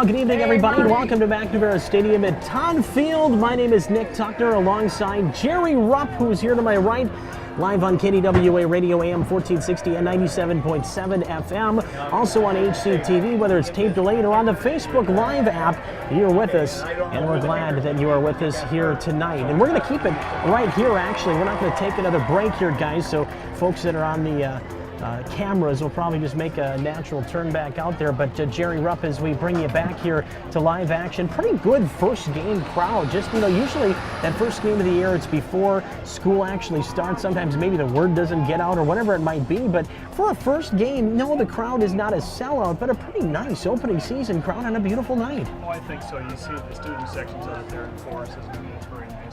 Well, good evening, everybody, and welcome to McNamara Stadium at Todd Field. My name is Nick Tuckner, alongside Jerry Rupp, who's here to my right, live on KDWA Radio AM 1460 and 97.7 FM, also on HCTV, whether it's tape delayed or on the Facebook Live app. You're with us, and we're glad that you are with us here tonight. And we're going to keep it right here, actually. We're not going to take another break here, guys, so folks that are on the cameras will probably just make a natural turn back out there. But Jerry Rupp, as we bring you back here to live action, pretty good first game crowd. Just, usually that first game of the year, it's before school actually starts. Sometimes maybe the word doesn't get out or whatever it might be. But for a first game, no, the crowd is not a sellout, but a pretty nice opening season crowd on a beautiful night. Oh, I think so. You see the student sections out there in Forest is going to be very nice.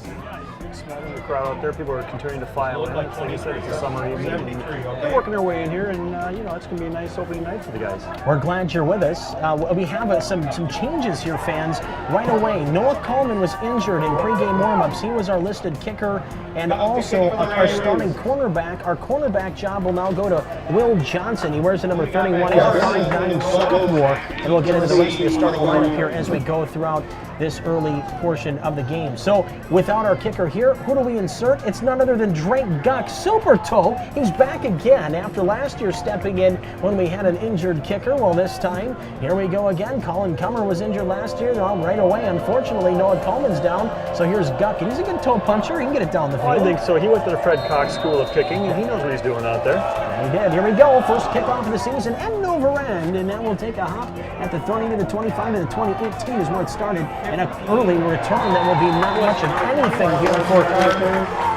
Smelling the crowd out there, people are continuing to file in. Like you said, it's a summer evening. They're working their way in here, and it's going to be a nice opening night for the guys. We're glad you're with us. We have some changes here, fans, right away. Noah Coleman was injured in pregame warmups. He was our listed kicker and also our starting cornerback. Our cornerback job will now go to Will Johnson. He wears the number 31. He's a 5'9" sophomore, and we'll get into the rest of the starting lineup here as we go throughout this early portion of the game. So without our kicker here, who do we insert? It's none other than Drake Guck, Super Toe. He's back again after last year stepping in when we had an injured kicker. Well, this time, here we go again. Colin Cummer was injured last year. Well, right away, unfortunately, Noah Coleman's down. So here's Guck, and he's a good toe puncher. He can get it down the field. I think so. He went to the Fred Cox School of Kicking, and he knows what he's doing out there. He did. Here we go. First kickoff of the season, end over end, and then we'll take a hop at the 30 to the 25 to the 28 is where it started. And an early return that will be not much of anything here for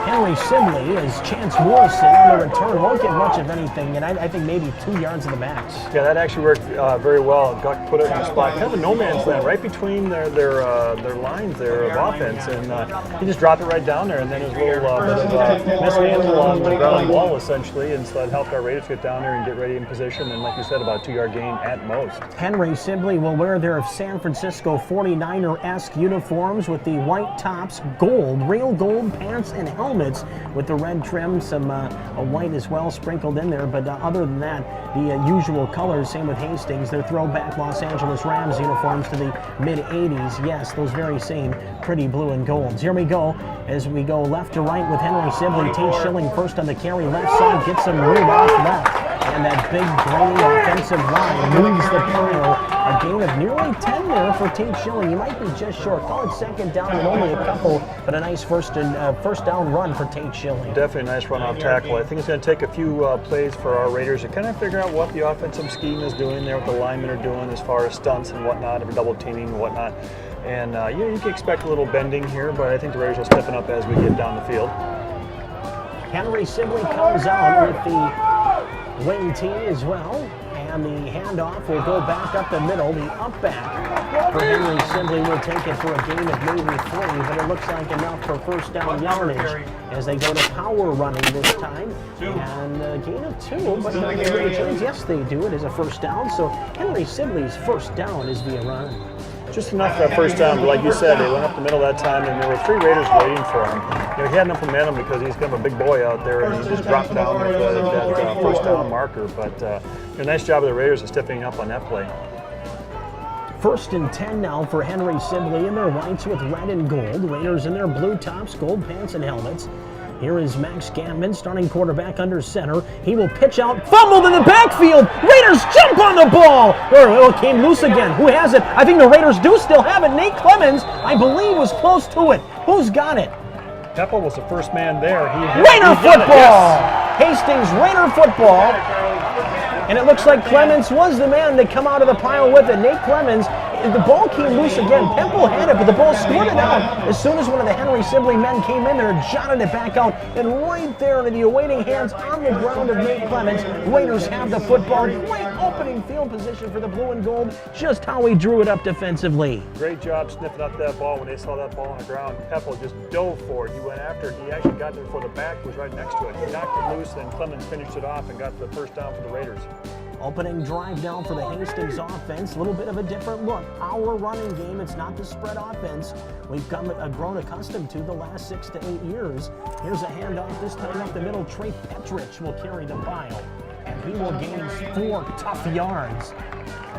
Henry Sibley, as Chance Wilson on the return won't get much of anything, and I think maybe 2 yards in the max. Yeah, that actually worked very well. Guck put it in the spot, kind of a no man's land, right between their lines there of offense, and he just dropped it right down there, and then his little bit of mishandle on the ground wall essentially, and so that helped our Raiders get down there and get ready in position, and like you said, about a 2-yard gain at most. Henry Sibley will wear their San Francisco 49er-esque uniforms with the white tops, gold, real gold pants and helmets with the red trim, some white as well sprinkled in there, but other than that, the usual colors. Same with Hastings, their throwback Los Angeles Rams uniforms to the mid-'80s. Yes, those very same pretty blue and golds. Here we go as we go left to right with Henry Sibley. Tate Schilling first on the carry, left side, gets some room off left. And that big brain offensive line moves the pile. A gain of nearly 10 there for Tate Schilling. He might be just short. Call it second down and only a couple, but a nice first down run for Tate Schilling. Definitely a nice run off tackle. I think it's going to take a few plays for our Raiders to kind of figure out what the offensive scheme is doing there, what the linemen are doing as far as stunts and whatnot, or double teaming and whatnot. And you can expect a little bending here, but I think the Raiders will stiffen up as we get down the field. Henry Sibley comes out with the wing tee as well, and the handoff will go back up the middle. The up back for Henry Sibley will take it for a gain of maybe 3, but it looks like enough for first down yardage as they go to power running this time. And a gain of 2, but no returns. Yes, they do. It is a first down, so Henry Sibley's first down is via run. Just enough for that first down, but like you said, they went up the middle that time, and there were 3 Raiders waiting for him. He had enough momentum because he's kind of a big boy out there, and he just dropped down with that first down marker. But a nice job of the Raiders of stiffening up on that play. First and 10 now for Henry Sibley in their whites with red and gold. Raiders in their blue tops, gold pants and helmets. Here is Max Gantman, starting quarterback under center. He will pitch out, fumbled in the backfield. Raiders jump on the ball. It came loose again. Who has it? I think the Raiders do still have it. Nate Clemens, I believe, was close to it. Who's got it? Keppel was the first man there. Raider football! Yes. Hastings Raider football. And it looks like Clemens was the man to come out of the pile with it. Nate Clemens, the ball came loose again. Pemple had it, but the ball squirted out as soon as one of the Henry Sibley men came in there and jotted it back out. And right there into the awaiting hands on the ground of Nate Clemens, Raiders have the football. Great opening field position for the blue and gold. Just how he drew it up defensively. Great job sniffing up that ball when they saw that ball on the ground. Pepple just dove for it. He went after it. He actually got there before the back was right next to it. He knocked it loose, and Clemens finished it off and got the first down for the Raiders. Opening drive now for the Hastings offense. A little bit of a different look. Our running game, it's not the spread offense we've grown accustomed to the last 6 to 8 years. Here's a handoff, this time up the middle. Trey Petrich will carry the pile, and he will gain 4 tough yards.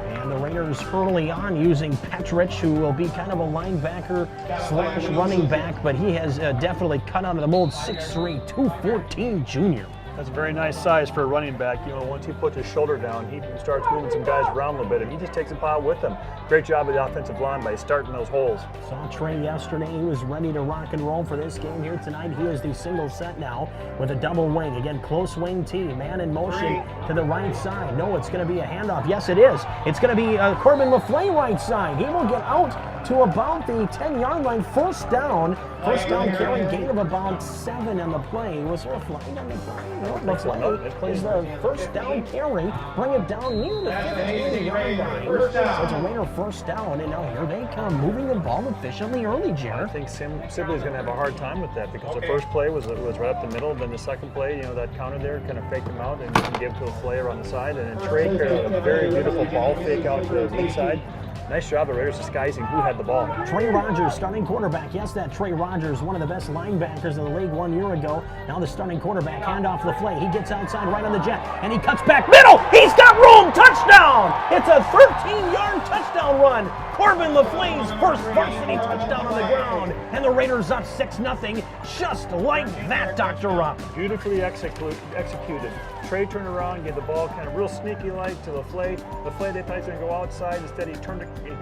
And the Raiders early on using Petrich, who will be kind of a linebacker slash running back, but he has definitely cut out of the mold. 6'3", 214 junior. That's a very nice size for a running back. You know, once he puts his shoulder down, he starts moving some guys around a little bit, and he just takes a pile with him. Great job of the offensive line by starting those holes. Saw Trey yesterday. He was ready to rock and roll for this game here tonight. He is the single set now with a double wing. Again, close wing T. Man in motion to the right side. No, it's going to be a handoff. Yes, it is. It's going to be Corbin LaFleur right side. He will get out to about the 10-yard line. First down. First down carry, gain of about 7 on the play. Was there a flag on the play? No, LaFleur is the first down carry. Bring it down near the 15-yard line. So it's a Raider first down, and now here they come, moving the ball efficiently early, Jared. I think Sibley's going to have a hard time with that because the first play was right up the middle. Then the second play, you know, that counter there kind of faked him out and gave it to LaFleur on the side. And then Trey carried a very beautiful ball fake out to the inside. Nice job of the Raiders disguising who had the ball. Trey Rogers, starting quarterback. Yes, that Trey Rogers, one of the best linebackers in the league 1 year ago. Now the starting quarterback, handoff LaFleur. He gets outside right on the jet, and he cuts back middle. He's got room. Touchdown! It's a 13-yard touchdown run. Corbin LaFleur's first varsity touchdown on the ground, and the Raiders up 6-0, just like that, Dr. Rupp. Beautifully executed. Trey turned around, gave the ball kind of real sneaky-like to LaFleur. LaFleur, they thought he was going to go outside. Instead, he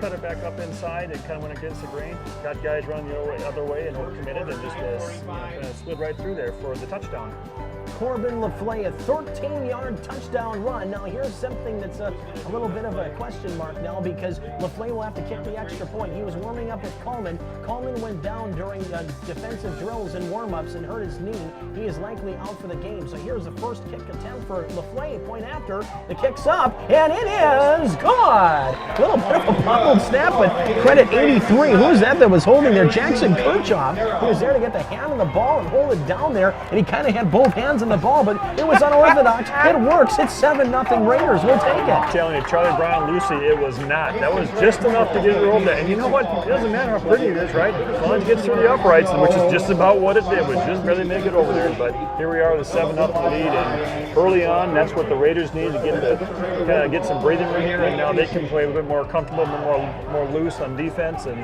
cut it back up inside and kind of went against the grain. Got guys running the other way and committed and just kind of slid right through there for the touchdown. Corbin LaFleur, a 13-yard touchdown run. Now here's something that's a little bit of a question mark now because LaFleur will have to kick the extra point. He was warming up with Coleman. Coleman went down during defensive drills and warm-ups and hurt his knee. He is likely out for the game. So here's the first kick attempt for LaFleur. Point after, the kick's up, and it is good. A little bit of a bobbled snap, but credit 83. Who's that was holding there? Jackson Kirchhoff. He was there to get the hand on the ball and hold it down there, and he kind of had both hands on the ball, but it was unorthodox. It works. It's 7-0 Raiders. We'll take it. I'm telling you, Charlie Brown, Lucy, it was not. That was just enough to get it rolled there. And you know what? It doesn't matter how pretty it is, right? As long as it gets through the uprights, which is just about what it did, was just barely make it over there. But here we are with a 7-0 lead, and early on, that's what the Raiders need to get some breathing room here, and now they can play a little bit more comfortable, more loose on defense, and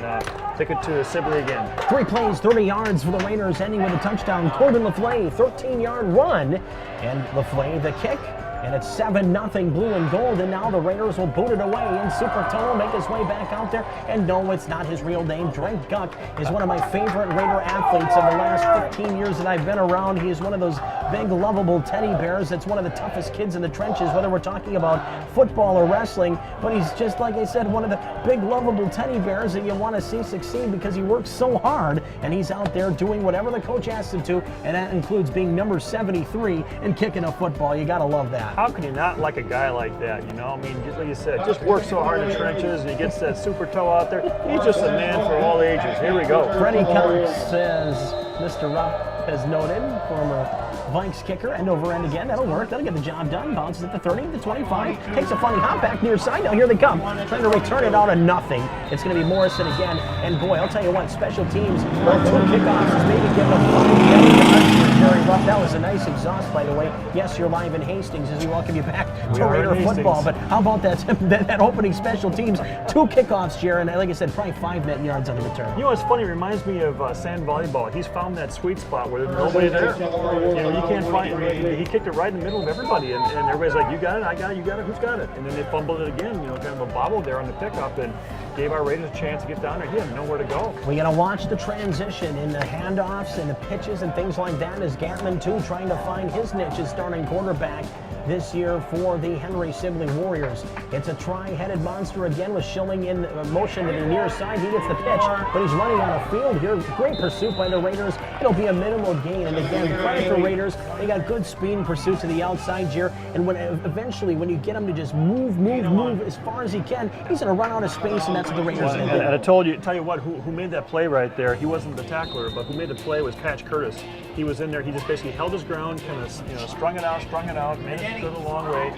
take it to Sibley again. 3 plays, 30 yards for the Raiders, ending with a touchdown. Corbin LaFleur, 13-yard run, and LaFleur the kick. And it's 7-0 blue and gold, and now the Raiders will boot it away, and Super Toe will make his way back out there. And no, it's not his real name. Drake Guck is one of my favorite Raider athletes of the last 15 years that I've been around. He is one of those big, lovable teddy bears that's one of the toughest kids in the trenches, whether we're talking about football or wrestling. But he's just, like I said, one of the big, lovable teddy bears that you want to see succeed because he works so hard, and he's out there doing whatever the coach asks him to, and that includes being number 73 and kicking a football. You got to love that. How can you not like a guy like that, you know? I mean, just like you said, just works so hard in the trenches, and he gets that super toe out there. He's just a man for all ages. Here we go. Freddie Cox says, Mr. Rupp has noted, former Vikes kicker, end over end again. That'll work. That'll get the job done. Bounces at the 30, the 25. Takes a funny hop back near side. Now here they come. Trying to return it out of nothing. It's going to be Morrison again. And boy, I'll tell you what, special teams, 2 kickoffs is maybe getting a Jerry Rupp. That was a nice exhaust, by the way. Yes, you're live in Hastings as we welcome you back to Raider football. But how about that opening special teams? 2 kickoffs, Jared. And like I said, probably 5 net yards on the return. You know what's funny? It reminds me of sand volleyball. He's found that sweet spot where there's nobody there. You know, you can't find it. He kicked it right in the middle of everybody, and everybody's like, you got it, I got it, you got it, who's got it? And then they fumbled it again, you know, kind of a bobble there on the pickup, and gave our Raiders a chance to get down there. He had nowhere to go. We got to watch the transition in the handoffs and the pitches and things like that as Gatman, too, trying to find his niche as starting quarterback this year for the Henry Sibley Warriors. It's a tri-headed monster again with Schilling in motion to the near side. He gets the pitch, but he's running out of field here. Great pursuit by the Raiders. It'll be a minimal gain, and again, credit for Raiders. They got good speed and pursuit to the outside here, and eventually when you get him to just move as far as he can, he's going to run out of space, and that's what the Raiders did. And I tell you what, who made that play right there? He wasn't the tackler, but who made the play was Patch Curtis. He was in there. He just basically held his ground, kind of strung it out, made it go the long way.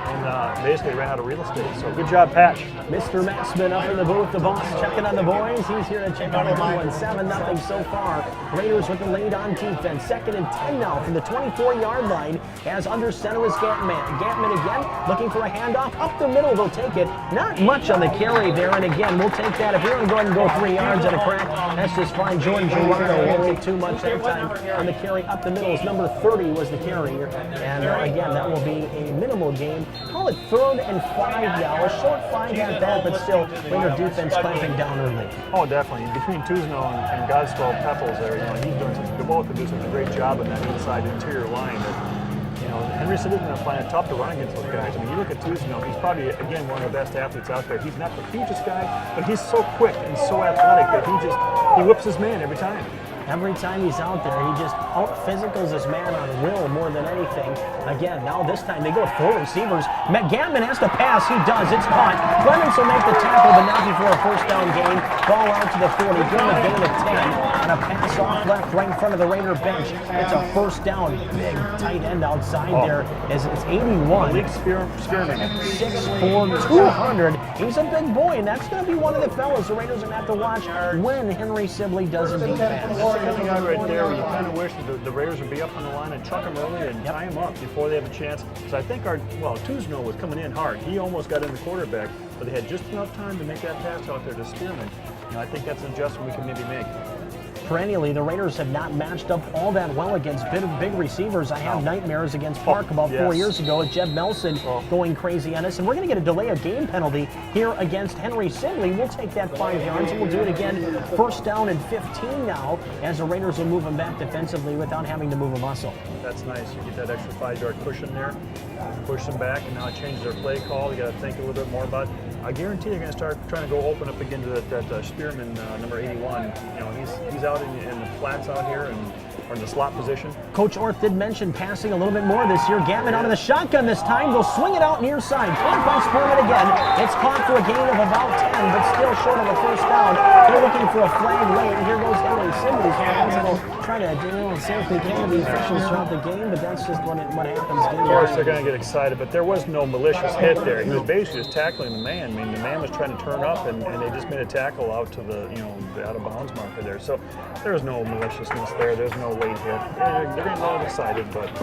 and basically ran out of real estate. So good job, Patch. Mr. Massman up in the booth, the boss checking on the boys. He's here to check on the one. 7-0 so far. Raiders with the lead on defense. 2nd and 10 now from the 24-yard line as under center is Gantman. Gantman again looking for a handoff. Up the middle, they'll take it. Not much on the carry there, and again, we'll take that. If you're going to go ahead and go 3 yards at a crack, that's just fine. Jordan Gerardo won't get too much that time on the carry. Up the middle is number 30 was the carrier, and again, that will be a minimal game. Call it 3rd and 5 now. A short 5 at that, but still, Raider defense clamping down early. Oh, definitely. Between Tuzno and Godspell Pepples there, he's doing such, both of them doing such a great job on that inside interior line. Henry Sibley's going to find it tough to run against those guys. I mean, you look at Tuzno, he's probably, again, one of the best athletes out there. He's not the hugest guy, but he's so quick and so athletic that he whips his man every time. Every time he's out there, he just out-physicals his man on will more than anything. Again, now this time they go 4 receivers. Gantman has to pass. He does. It's caught. Clemens will make the tackle, but not before a first down gain. Ball out to the 40. Give him a gain of 10. And a pass off left right in front of the Raider bench. It's a first down. Big tight end outside there. It's 81. Malik Spearman. 6'4", 200. He's a big boy, and that's going to be one of the fellas the Raiders are going to have to watch when Henry Sibley does indeed pass. Coming out right there, you kind of wish that the Raiders would be up on the line and chuck them early and tie them up before they have a chance. Because I think Tuzno was coming in hard. He almost got in the quarterback, but they had just enough time to make that pass out there to Spearman. I think that's an adjustment we can maybe make. Perennially, the Raiders have not matched up all that well against big receivers. I have nightmares against Park about 4 years ago with Jeb Nelson going crazy on us. And we're going to get a delay of game penalty here against Henry Sibley. We'll take that 5 yards, and we'll do it again. First down and 15 now, as the Raiders will move them back defensively without having to move a muscle. That's nice. You get that extra 5-yard cushion there, push them back, and now it changes their play call. You got to think a little bit more about it. I guarantee they're going to start trying to go open up again to that Spearman, number 81. He's out in the flats out here or in the slot position. Coach Orth did mention passing a little bit more this year. Gantman out of the shotgun this time. They'll swing it out near side. Caught by Spearman again. It's caught for a gain of about 10, but still short of a first down. They're looking for a flag late, and here goes Henry Sibley. They'll try to say if they can to the officials throughout the game, but that's just what happens. Of course, they're going to get excited, but there was no malicious hit there. He was basically just tackling the man. I mean, the man was trying to turn up, and they just made a tackle out to the out of bounds marker there. So there was no maliciousness there. There's no late hit. They're getting a little excited, but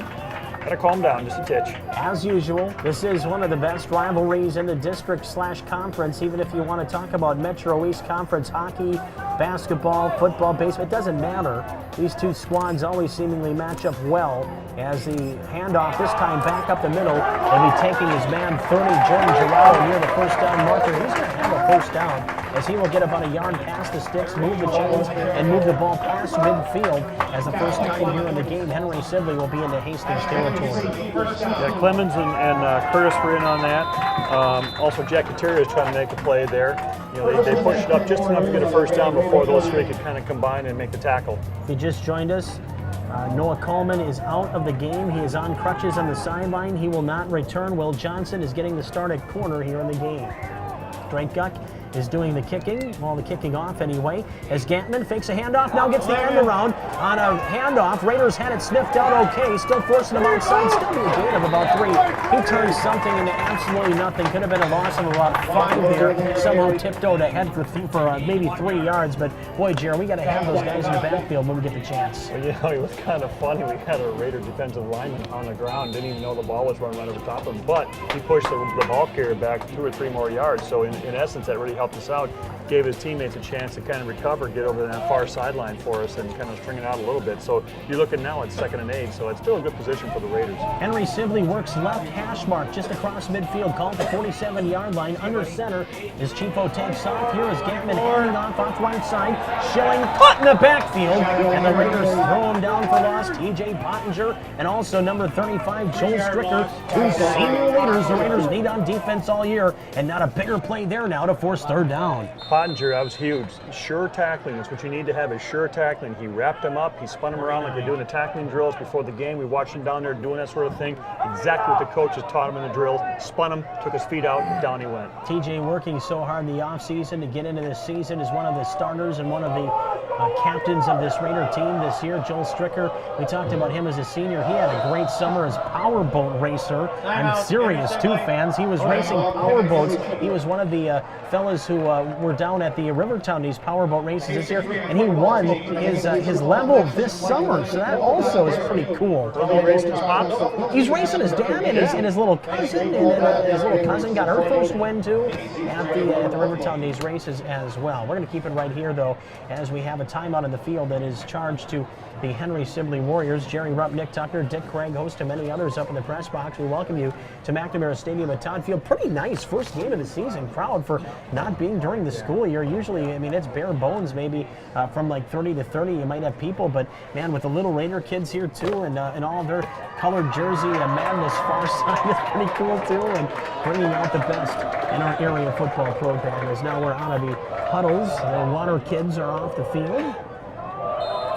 gotta calm down just a titch. As usual, this is one of the best rivalries in the district/conference. Even if you want to talk about Metro East Conference hockey, basketball, football, baseball, it doesn't matter. These two squads always seemingly match up well. As the handoff this time back up the middle, he'll be taking his man 30, Jordan Gerardo, near the first down marker. He's going to have a first down as he will get about a yard past the sticks, move the chains, and move the ball past midfield. As the first time here in the game, Henry Sibley will be into Hastings territory. Yeah, Clemens and Curtis were in on that. Also, Jack Kateria is trying to make a play there. They pushed it up just enough to get a first down before those three could kind of combine and make the tackle. If you just joined us, Noah Coleman is out of the game. He is on crutches on the sideline. He will not return. Will Johnson is getting the start at corner here in the game. Drake Guck is doing the kicking, the kicking off anyway, as Gantman fakes a handoff, now gets the end around on a handoff. Raiders had it sniffed out okay, still forcing him outside, still be a gain of about 3. He turns something into absolutely nothing. Could have been a loss of about 5 there. Somehow tiptoed ahead for maybe 3 yards, but boy, Jerry, we got to have those guys in the backfield when we get the chance. Well, it was kind of funny. We had a Raider defensive lineman on the ground, didn't even know the ball was running right over top of him, but he pushed the ball carrier back 2 or 3 more yards, so in essence, that really helped us out, gave his teammates a chance to kind of recover, get over that far sideline for us and kind of string it out a little bit. So you're looking now at 2nd and 8, so it's still a good position for the Raiders. Henry Sibley works left hash mark just across midfield, called the 47-yard line. Under center as Chico takes off. Here is Gantman handing off right side. Schilling caught in the backfield, and the Raiders throw him down for loss. TJ Pottinger and also number 35, Joel Stricker, 2 senior leaders the Raiders need on defense all year, and not a bigger play there now to force 3rd down. Pottinger, that was huge. Sure tackling. That's what you need to have, is sure tackling. He wrapped him up. He spun him around like they're doing the tackling drills before the game. We watched him down there doing that sort of thing. Exactly what the coaches taught him in the drills. Spun him, took his feet out, and down he went. TJ working so hard in the offseason to get into this season as one of the starters and one of the captains of this Raider team this year. Joel Stricker, we talked about him as a senior. He had a great summer as powerboat racer. I'm serious, too, fans. He was racing powerboats. He was one of the fellas who were down at the Rivertown, these powerboat races this year, and he won his level this summer, so that also is pretty cool. He raced his pops? He's racing his dad and his little cousin, and his little cousin got her first win, too, at the Rivertown these races as well. We're going to keep it right here, though, as we have a timeout in the field that is charged to the Henry Sibley Warriors. Jerry Rupp, Nick Tucker, Dick Craig, host to many others up in the press box. We welcome you to McNamara Stadium at Todd Field. Pretty nice first game of the season crowd for not being during the school year. Usually, I mean, it's bare bones, maybe from like 30 to 30. You might have people, but man, with the little Raider kids here too, and all their colored jersey madness far side is pretty cool too, and bringing out the best in our area football program. As now we're out of the huddles. The Water kids are off the field.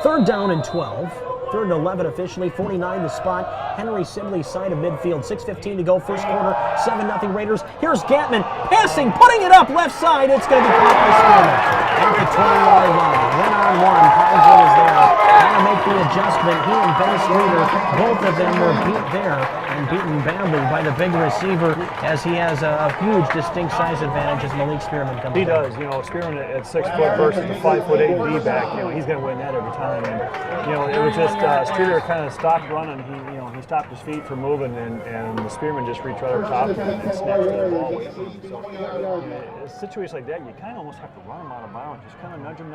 Third down and 12. Third and 11 officially. 49 the spot. Henry Sibley side of midfield. 6:15 to go. First quarter. 7-0 Raiders. Here's Gatman passing, putting it up left side. It's going to be caught by Spearman at the 20-yard line. 1-on-1. Collinswood is there. Trying to make the adjustment. He and Ben Streeter, both of them were beat there and beaten badly by the big receiver, as he has a huge distinct size advantage as Malik Spearman comes. He does. You know, Spearman at 6 foot versus the 5'8" D-back. You know, he's going to win that every time. And you know, it was just Streeter kind of stopped running. He stopped his feet from moving, and the Spearman just reached right over top of him and snatched the ball away from him. So, in a situation like that, you kind of almost have to run him out of bounds. Just kind of nudge him,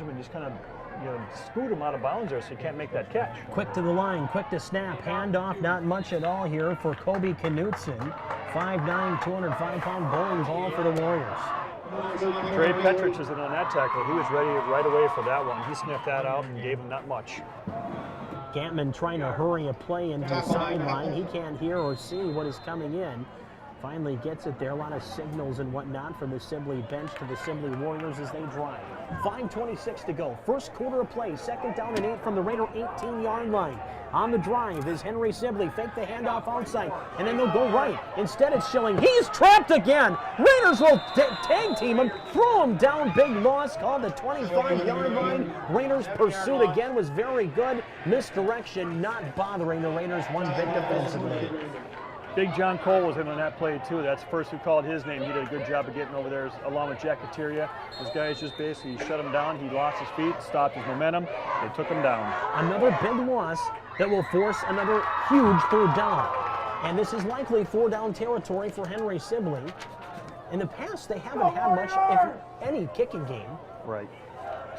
and just kind of scoot him out of bounds there so you can't make that catch. Quick to the line, quick to snap, handoff, not much at all here for Kobe Knutson. 5'9", 205-pound bowling ball for the Warriors. Trey Petrich is in on that tackle. He was ready right away for that one. He sniffed that out and gave him not much. Gantman trying to hurry a play into the sideline. He can't hear or see what is coming in. Finally gets it there. A lot of signals and whatnot from the Sibley bench to the Sibley Warriors as they drive. 5:26 to go. First quarter of play. Second down and 8 from the Raider 18-yard line. On the drive is Henry Sibley. Fake the handoff outside, and then they'll go right. Instead, it's Schilling. He's trapped again. Raiders will tag team him, throw him down. Big loss called the 25-yard line. Raiders' pursuit again was very good. Misdirection not bothering the Raiders one bit defensively. Big John Cole was in on that play too. That's the first who called his name. He did a good job of getting over there along with Jack Kateria. Those guys just basically shut him down. He lost his feet, stopped his momentum. They took him down. Another big loss that will force another huge third down. And this is likely 4-down territory for Henry Sibley. In the past, they haven't had much, if any, kicking game. Right.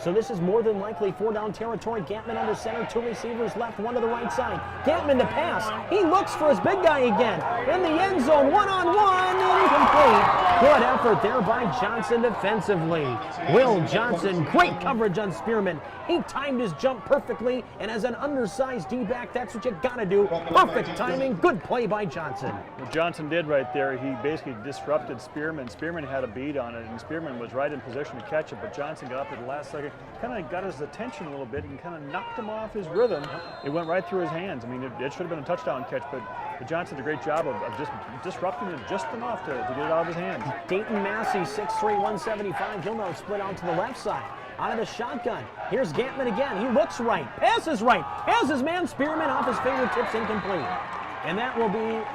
So this is more than likely 4-down territory. Gantman under center, 2 receivers left, 1 to the right side. Gantman to pass. He looks for his big guy again. In the end zone, 1-on-1, incomplete. Good effort there by Johnson defensively. Will Johnson, great coverage on Spearman. He timed his jump perfectly, and as an undersized D-back, that's what you gotta do. Perfect timing, good play by Johnson. What Johnson did right there, he basically disrupted Spearman. Spearman had a beat on it, and Spearman was right in position to catch it, but Johnson got up at the last second, kind of got his attention a little bit and kind of knocked him off his rhythm. It went right through his hands. I mean, it should have been a touchdown catch, but Johnson did a great job of just disrupting it just enough to get it out of his hands. Dayton Massey, 6'3", 175. He'll now split out to the left side. Out of the shotgun. Here's Gantman again. He looks right, passes right, has his man Spearman off his fingertips, incomplete. And that will be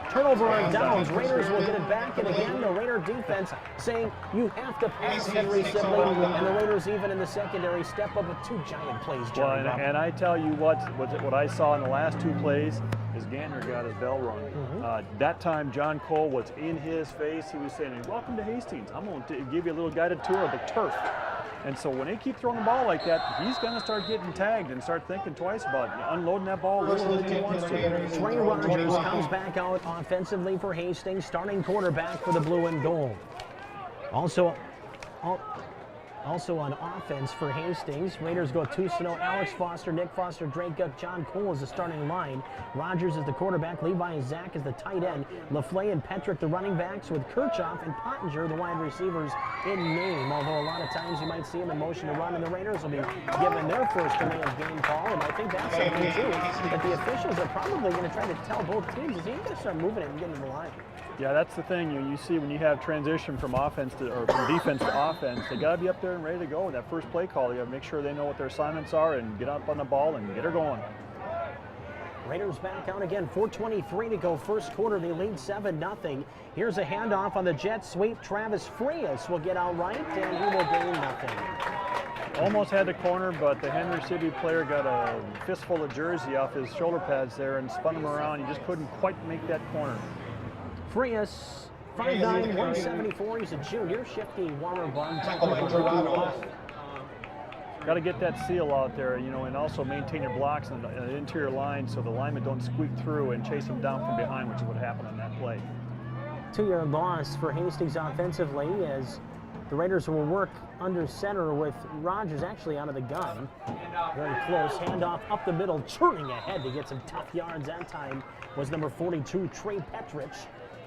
turnover on downs. Raiders will get it back, and again, the Raider defense saying you have to pass Henry Sibley, and the Raiders even in the secondary step up with 2 giant plays. Well, and I tell you what I saw in the last 2 plays is Gantner got his bell rung. That time, John Cole was in his face. He was saying, "Welcome to Hastings. I'm going to give you a little guided tour of the turf." And so when they keep throwing the ball like that, he's going to start getting tagged and start thinking twice about unloading that ball as he wants to. Trey Rogers comes back out offensively for Hastings, starting quarterback for the blue and gold. Also on offense for Hastings, Raiders go Tusino, Alex Foster, Nick Foster, Drake Guck, John Cole is the starting line. Rogers is the quarterback, Levi and Zach is the tight end, LaFleur and Petrick the running backs, with Kirchhoff and Pottinger the wide receivers in name. Although a lot of times you might see them in motion to run, and the Raiders will be given their first command game call. And I think that's something too that the officials are probably going to try to tell both teams is you got to start moving it and getting to the line. Yeah, that's the thing. You see when you have transition from offense to, or from defense to offense, they got to be up there and ready to go. That first play call, you got to make sure they know what their assignments are and get up on the ball and get her going. Raiders back out again, 4:23 to go, first quarter. They lead 7-0. Here's a handoff on the jet sweep. Travis Frias will get out right, and he will gain nothing. Almost had the corner, but the Henry Sibley player got a fistful of jersey off his shoulder pads there and spun him around. He just couldn't quite make that corner. Frias, 5'9", 174. He's a junior. Shifty warmer bun. Got to get that seal out there, you know, and also maintain your blocks in the interior line so the linemen don't squeak through and chase them down from behind, which is what happened on that play. 2-yard loss for Hastings offensively as the Raiders will work under center with Rogers actually out of the gun. Very close. Handoff up the middle, churning ahead to get some tough yards. That time was number 42, Trey Petrich.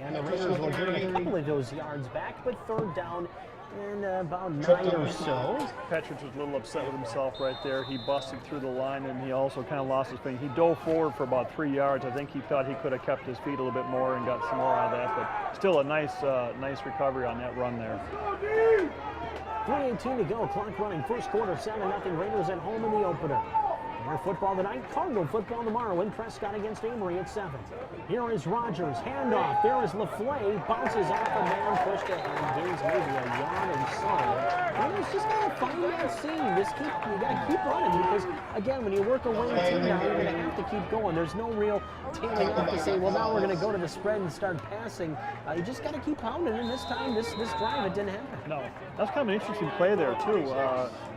And the Raiders will gain a couple of those yards back, but third down in about 9 or so. Petrich was a little upset with himself right there. He busted through the line and he also kind of lost his feet. He dove forward for about 3 yards. I think he thought he could have kept his feet a little bit more and got some more out of that, but still a nice recovery on that run there. 3:18 to go, clock running, first quarter, 7-0 Raiders at home in the opener. More football tonight, Cardinal football tomorrow in Prescott against Amory at 7. Here is Rogers, handoff, there is LaFleur, bounces off a man, pushed ahead, gains maybe a yard and some. Raiders just gotta find that seam, you gotta keep running because, again, when you work a winning team now, you're gonna have to keep going. There's no real tailing off to say, well, now we're gonna go to the spread and start passing. You just gotta keep pounding, and this time, this drive, it didn't happen. No, that's kind of an interesting play there, too.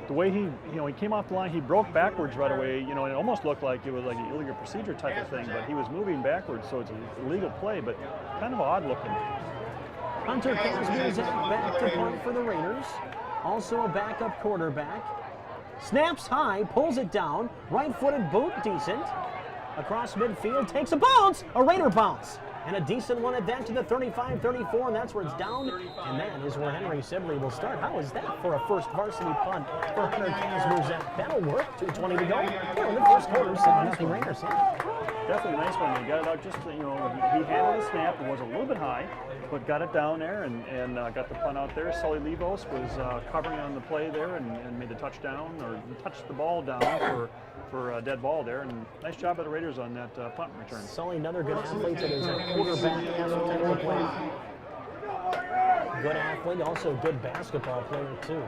The way he came off the line, he broke backwards right away, and it almost looked like it was like an illegal procedure type of thing, but he was moving backwards, so it's an illegal play, but kind of odd looking. Hunter Casby is back to punt for the Raiders. Also a backup quarterback. Snaps high, pulls it down, right-footed boot, decent. Across midfield, takes a bounce, a Raider bounce. And a decent one at that to the 35-34, and that's where it's down. And that is where Henry Sibley will start. How is that for a first varsity punt for Hunter Casmurzak? That'll work. 2:20 to go. Here in the first quarter, 7-0 Raiders. Definitely a nice one. He got it out just, he handled the snap. It was a little bit high, but got it down there and got the punt out there. Sully Levos was covering on the play there and made the touchdown, or touched the ball down for a dead ball there. And nice job by the Raiders on that punt return. Sully, another good athlete that is a quarterback type of player. Good athlete, also a good basketball player too.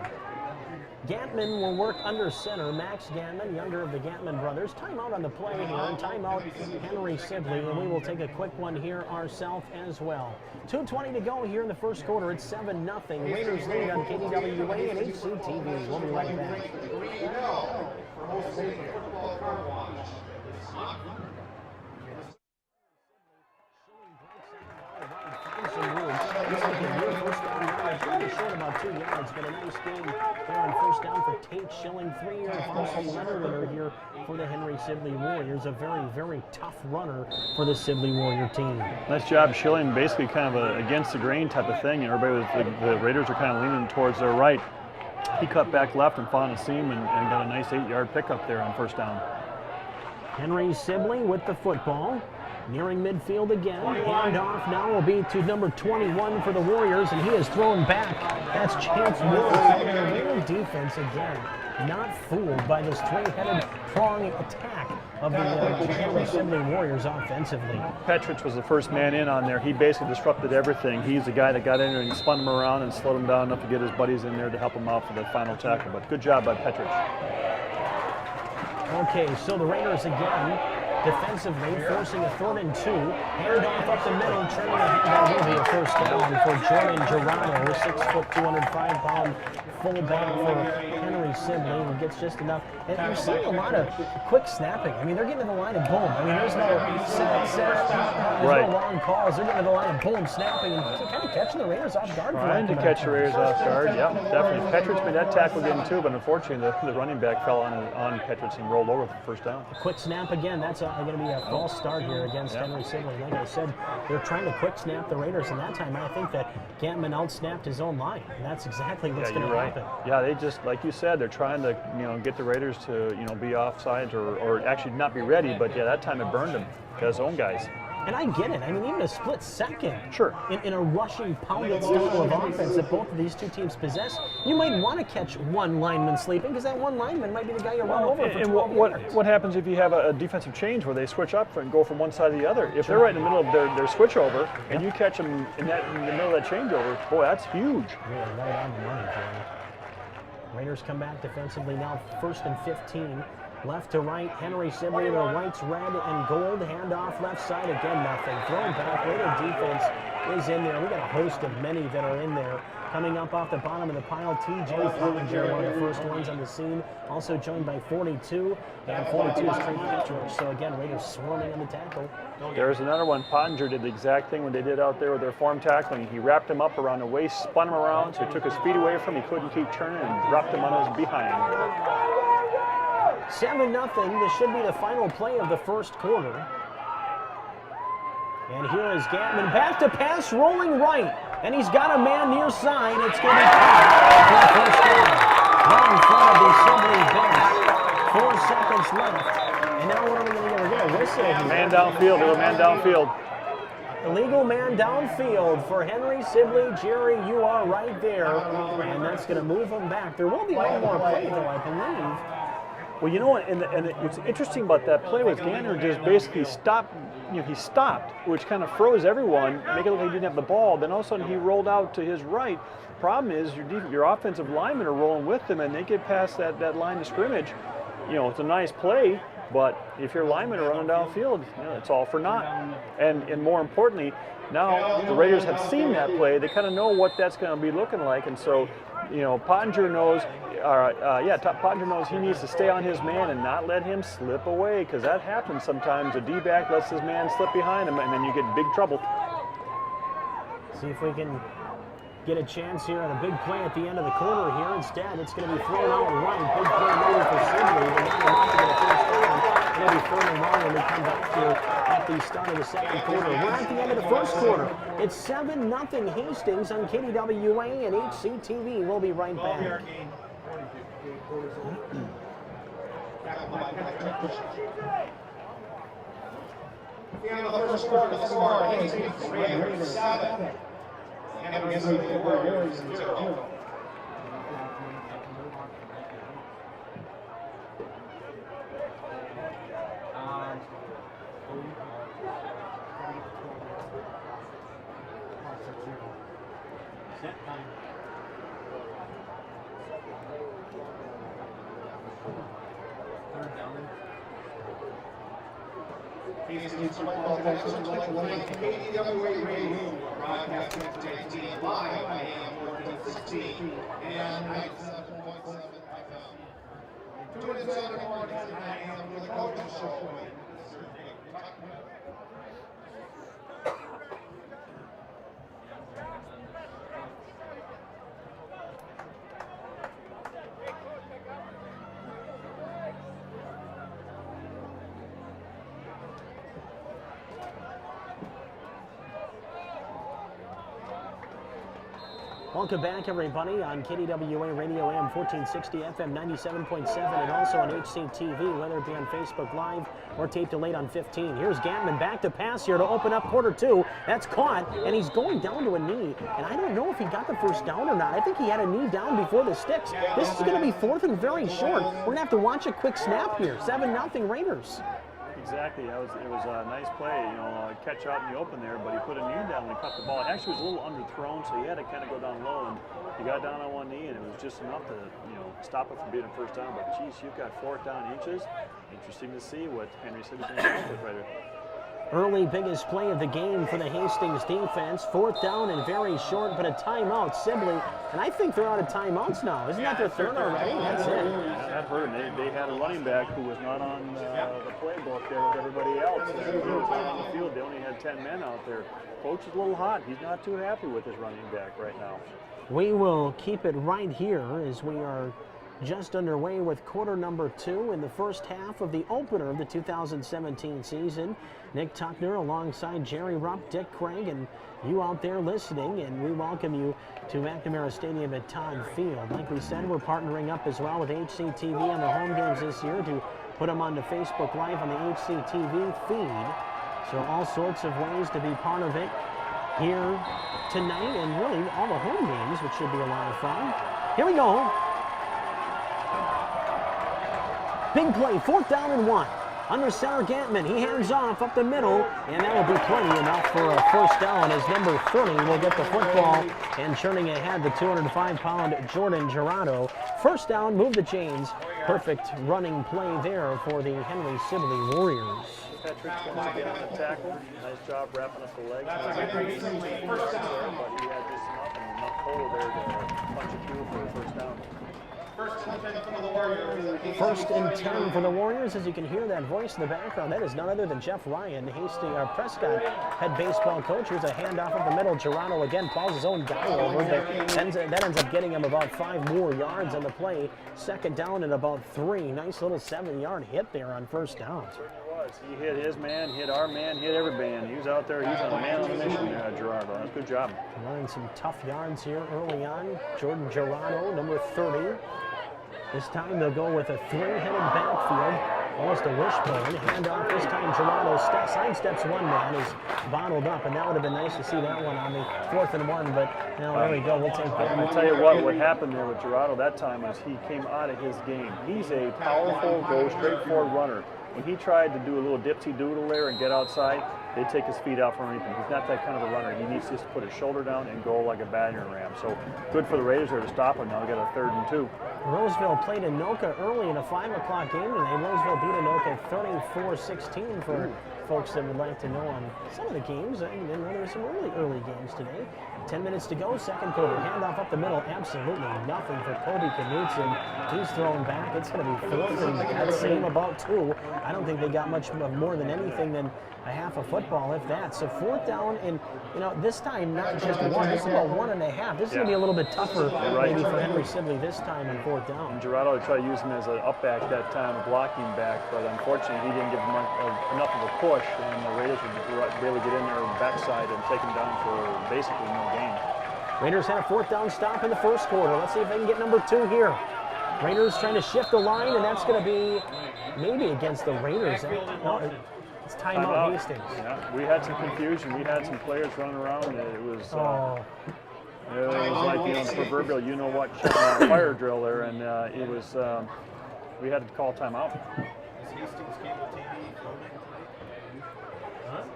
Gantman will work under center. Max Gantman, younger of the Gantman brothers. Timeout on the play here, and timeout Henry Sibley, and we will take a quick one here ourselves as well. 2:20 to go here in the first quarter. It's 7-0. Raiders lead on KDWA and HCTV. We'll be right back. Short about 2 yards, but a nice game there on first down for Tate Schilling, 3-year varsity letter winner here for the Henry Sibley Warriors. A very, very tough runner for the Sibley Warrior team. Nice job, Schilling. Basically, kind of a against the grain type of thing. Everybody was the Raiders are kind of leaning towards their right. He cut back left and found a seam and got a nice 8-yard pickup there on first down. Henry Sibley with the football. Nearing midfield again. Handoff now will be to number 21 for the Warriors, and he is thrown back. That's Chance Willis. Real defense again. Not fooled by this three-headed prong attack of the Henry Sibley Warriors offensively. Petrich was the first man in on there. He basically disrupted everything. He's the guy that got in there and spun him around and slowed him down enough to get his buddies in there to help him out for the final tackle. But good job by Petrich. Okay, so the Raiders again. Defensively, forcing a 3rd and 2. Handoff up the middle, turning ahead. That will be a first down for Jordan Gerardo, 6', 205-pound fullback for Henry Sibley, who gets just enough. And you're seeing a lot of quick snapping. I mean, they're getting to the line of boom. I mean, there's no there's no long calls. They're getting to the line of boom, snapping, and kind of catching the Raiders off guard. Trying to catch the Raiders off guard, yeah, definitely. Petrich made that tackle again too, but unfortunately the running back fell on Petrich and rolled over for the first down. A quick snap again. That's going to be a false start here against Henry Sibley. Like I said, they're trying to quick snap the Raiders, and that time I think that Gantman out-snapped his own line, and that's exactly what's going to happen. Yeah, they just, like you said, they're trying to get the Raiders to be offsides or actually not be ready, but yeah, that time it burned them, his own guys. And I get it. I mean, even a split second Sure. in a rushing, pounded style of offense that both of these two teams possess, you might want to catch one lineman sleeping because that one lineman might be the guy you run over for 12 yards. What happens if you have a defensive change where they switch up and go from one side to the other? If they're right in the middle of their switch over and you catch them in the middle of that changeover, boy, that's huge. Really right on the money, Jerry. Raiders come back defensively now, 1st and 15. Left to right, Henry Sibley, their whites red and gold. Handoff left side, again nothing. Throwing back, Raider defense is in there. We got a host of many that are in there. Coming up off the bottom of the pile, T.J. Flemminger, one of the first ones on the scene. Also joined by 42, and 42 is Trey Patrick. So again, Raiders swarming on the tackle. There's another one. Pottinger did the exact thing when they did out there with their form tackling. He wrapped him up around the waist, spun him around, so he took his feet away from him. He couldn't keep turning and dropped him on his behind. 7-0. This should be the final play of the first quarter. And here is Gatman back to pass, rolling right. And he's got a man near side. It's going to be caught for the first down. Right in front of the Sibley bench. 4 seconds left. And now what are we going to get? We're going to whistle here. Man downfield. Little man downfield. Illegal man downfield for Henry Sibley. Jerry, you are right there. And that's going to move him back. There will be one more play, though, I believe. Well, you know what, and what's interesting about that play was Ganner just basically stopped, he stopped, which kind of froze everyone, make it look like he didn't have the ball. Then all of a sudden he rolled out to his right. Problem is your offensive linemen are rolling with him, and they get past that line of scrimmage. It's a nice play, but if your linemen are running downfield, it's all for naught. And more importantly, now the Raiders have seen that play. They kind of know what that's going to be looking like, and so Pottinger knows. Pottinger knows he needs to stay on his man and not let him slip away, because that happens sometimes. A D-back lets his man slip behind him, and then you get big trouble. See if we can get a chance here on a big play at the end of the quarter here. Instead, it's going to be thrown out right. Big play maybe for Sibley, but not enough to get a first down. It'll be third and long when we come back here at the start of the second quarter. We're at the end of the first quarter. It's 7-0 Hastings on KDWA and HCTV. We'll be right back. In the first quarter, the score, Hastings, Raiders 7. And the Warriors 0. Hastings football connection like KDWA Radio, broadcasting to live by AM 1416 and 97.7 FM. Tune in Saturday morning at 9 a.m. for the Coaches Show. Welcome back, everybody, on KDWA Radio AM 1460, FM 97.7, and also on HCTV, whether it be on Facebook Live or tape delayed on 15. Here's Gatman back to pass here to open up quarter two. That's caught, and he's going down to a knee. And I don't know if he got the first down or not. I think he had a knee down before the sticks. This is going to be fourth and very short. We're going to have to watch a quick snap here. 7-0 Raiders. Exactly. It was a nice play, catch out in the open there, but he put a knee down when he caught the ball. It actually was a little underthrown, so he had to kind of go down low, and he got down on one knee, and it was just enough to, stop it from being a first down. But geez, you've got 4th down inches. Interesting to see what Henry Sibley's going to do with right there. Early biggest play of the game for the Hastings defense. 4th down and very short, but a timeout. Sibley, and I think they're out of timeouts now. Isn't that their third already? That's it. I've heard they had a running back who was not on the playbook there with everybody else. They were on the field. They only had 10 men out there. Coach is a little hot. He's not too happy with his running back right now. We will keep it right here as we are just underway with quarter number 2 in the first half of the opener of the 2017 season. Nick Tuckner alongside Jerry Rupp, Dick Craig, and you out there listening, and we welcome you to McNamara Stadium at Todd Field. Like we said, we're partnering up as well with HCTV on the home games this year to put them on the Facebook Live on the HCTV feed. So all sorts of ways to be part of it here tonight, and really all the home games, which should be a lot of fun. Here we go. Big play, 4th down and 1. Under center, Gantman, he hands off up the middle, and that will be plenty enough for a 1st down as number 30 will get the football, and churning ahead the 205-pound Jordan Gerardo. 1st down, move the chains. Perfect running play there for the Henry Sibley Warriors. Patrick once again on the tackle. Nice job wrapping up the legs. But he had just enough total there to punch it through for the 1st down. 1st and 10 for the Warriors. As you can hear that voice in the background, that is none other than Jeff Ryan, Prescott head baseball coach. Here's a handoff up the middle. Gerardo again plows his own guy over, but that ends up getting him about 5 more yards on the play. 2nd down and about 3. Nice little 7-yard hit there on 1st down. He hit his man, hit our man, hit every man. He was out there. He's on a man on a mission, Gerardo. That's a good job. Running some tough yards here early on. Jordan Gerardo, number 30. This time they'll go with a 3-headed backfield. Almost a wishbone. Handoff this time. Gerardo sidesteps one man, is bottled up, and that would have been nice to see that one on the 4th and 1. But now there we go. We'll take that. I'll tell you what happened there with Gerardo that time was he came out of his game. He's a powerful, straight forward runner. When he tried to do a little dipsy doodle there and get outside, they'd take his feet out from underneath him. He's not that kind of a runner. He needs just to put his shoulder down and go like a battering ram. So good for the Raiders there to stop him. Now they got a 3rd and 2. Roseville played Anoka early in a 5 o'clock game today. Roseville beat Anoka 34-16 for folks that would like to know on some of the games. And then there were some early games today. 10 minutes to go, 2nd quarter. Handoff up the middle. Absolutely nothing for Kobe Knudsen. He's thrown back. It's going to be 4th and that same about 2. I don't think they got much more than anything than a half a football, if that. So 4th down, and this time not just 1. This is about 1.5. This is going to be a little bit tougher maybe for Henry Sibley this time on 4th down. And Gerardo tried to use him as an up back that time, a blocking back, but unfortunately he didn't give him enough of a push, and the Raiders would be able to get in there on the backside and take him down for basically no gain. Raiders had a 4th down stop in the 1st quarter. Let's see if they can get number 2 here. Raiders trying to shift the line, and that's going to be maybe against the Raiders. No, it's timeout Hastings. Yeah, we had some confusion. We had some players running around. It was like the proverbial you-know-what fire drill there, and it was we had to call timeout. Is Hastings Cable TV filming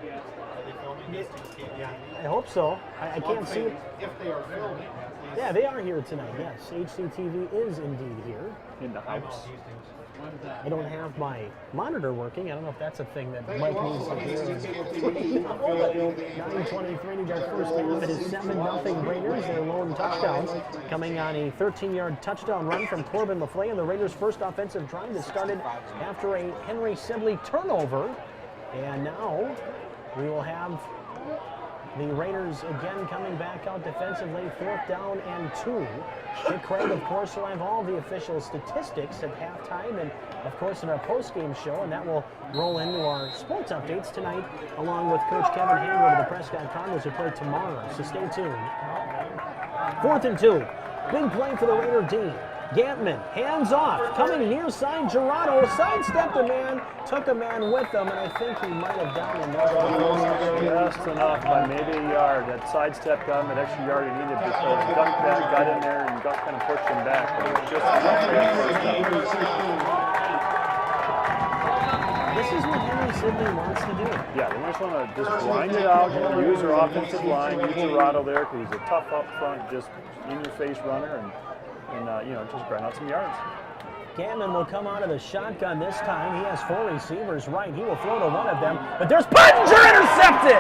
today? Are they filming Hastings Cable? Yeah. I hope so. I can't see it. If they are filming. Yeah, they are here tonight, yes. HCTV is indeed here. In the house. I don't have my monitor working. I don't know if that's a thing that Mike needs to hear. 9:23 to go first half. It is 7-0 Raiders. Their lone touchdown coming on a 13-yard touchdown run from Corbin LaFleur. And the Raiders' first offensive drive that started after a Henry Sibley turnover. And now we will have the Raiders again coming back out defensively, 4th down and 2. Dick Craig, of course, will have all the official statistics at halftime and, of course, in our post-game show, and that will roll into our sports updates tonight, along with Coach Kevin Hayward of the Prescott Cardinals, who play tomorrow, so stay tuned. 4th and 2. Big play for the Raider D. Gantman, hands off, coming near side, Gerardo sidestepped a man, took a man with him, and I think he might have gotten another. Just enough by maybe a yard. That sidestep got him that extra yard he needed because Duck got in there and Duck kind of pushed him back, but it was just enough for that first down. This is what Henry Sibley wants to do. Yeah, they just want to just grind it out, use their offensive line, use Gerardo there because he's a tough up front, just in-your-face runner, and just grind out some yards. Gantman will come out of the shotgun this time. He has 4 receivers right. He will throw to one of them, but there's Pottinger intercepted!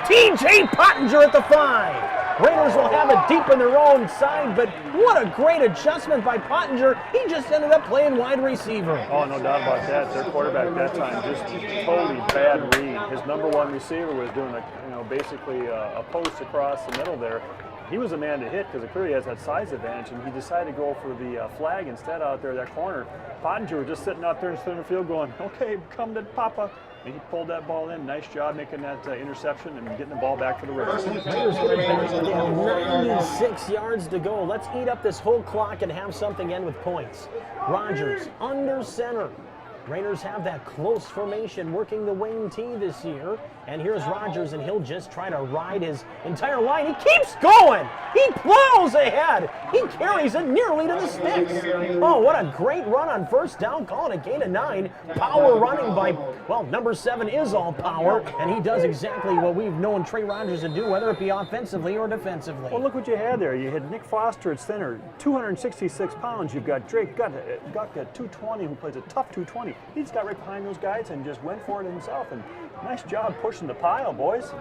T.J. Pottinger at the 5. Raiders will have it deep in their own side, but what a great adjustment by Pottinger. He just ended up playing wide receiver. Oh, no doubt about that. Their quarterback that time just totally bad read. His number 1 receiver was doing basically a post across the middle there. He was a man to hit because it clearly has that size advantage, and he decided to go for the flag instead out there, that corner. Pottinger was just sitting out there in center field going, okay, come to Papa. And he pulled that ball in. Nice job making that interception and getting the ball back to the Raiders. 96 yards to go. Let's eat up this whole clock and have something end with points. Rogers under center. Raiders have that close formation working the wing T this year. And here's Rogers, and he'll just try to ride his entire line. He keeps going. He plows ahead. He carries it nearly to the sticks. Oh, what a great run on first down, calling a gain of 9. Power running by, well, number 7 is all power, and he does exactly what we've known Trey Rogers to do, whether it be offensively or defensively. Well, look what you had there. You had Nick Foster at center, 266 pounds. You've got Drake Gutt at 220, who plays a tough 220. He just got right behind those guys and just went for it himself. And nice job pushing the pile, boys.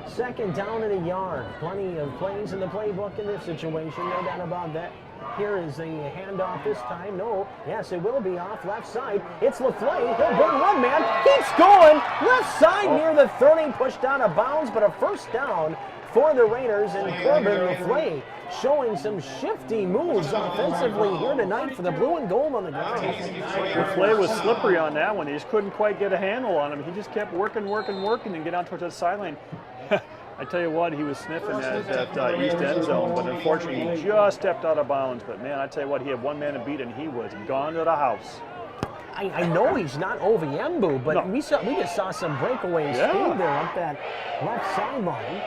Second down in a yard. Plenty of plays in the playbook in this situation, no doubt about that. Here is a handoff this time. No, yes, it will be off left side. It's LaFleur. He'll burn one man. Keeps going. Left side near the 30, pushed out of bounds, but a first down for the Raiders, and Corbin LaFleur showing some shifty moves offensively here tonight for the blue and gold on the ground. LaFleur was slippery on that one. He just couldn't quite get a handle on him. He just kept working, and get out towards that sideline. I tell you what, he was sniffing at that east end zone, but unfortunately he just stepped out of bounds. But man, I tell you what, he had one man to beat, and he was gone to the house. I know he's not Oviembu, but no. we just saw some breakaway speed there up that left sideline.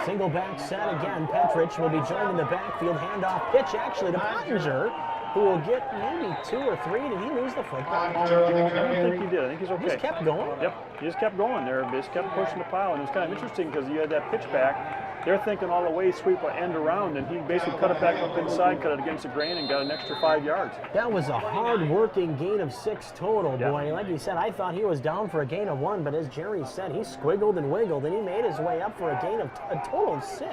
Single back set again. Petrich will be joined in the backfield. Handoff pitch actually to Pottinger, who will get maybe 2 or 3. Did he lose the football? I don't think he did. I think he's okay. He just kept going? Yep, he just kept going there. He just kept pushing the pile. And it was kind of interesting because you had that pitch back. They're thinking all the way sweep or end around, and he basically cut it back up inside, cut it against the grain, and got an extra 5 yards. That was a hard-working gain of 6 total, boy. Like you said, I thought he was down for a gain of 1, but as Jerry said, he squiggled and wiggled, and he made his way up for a gain of a total of 6.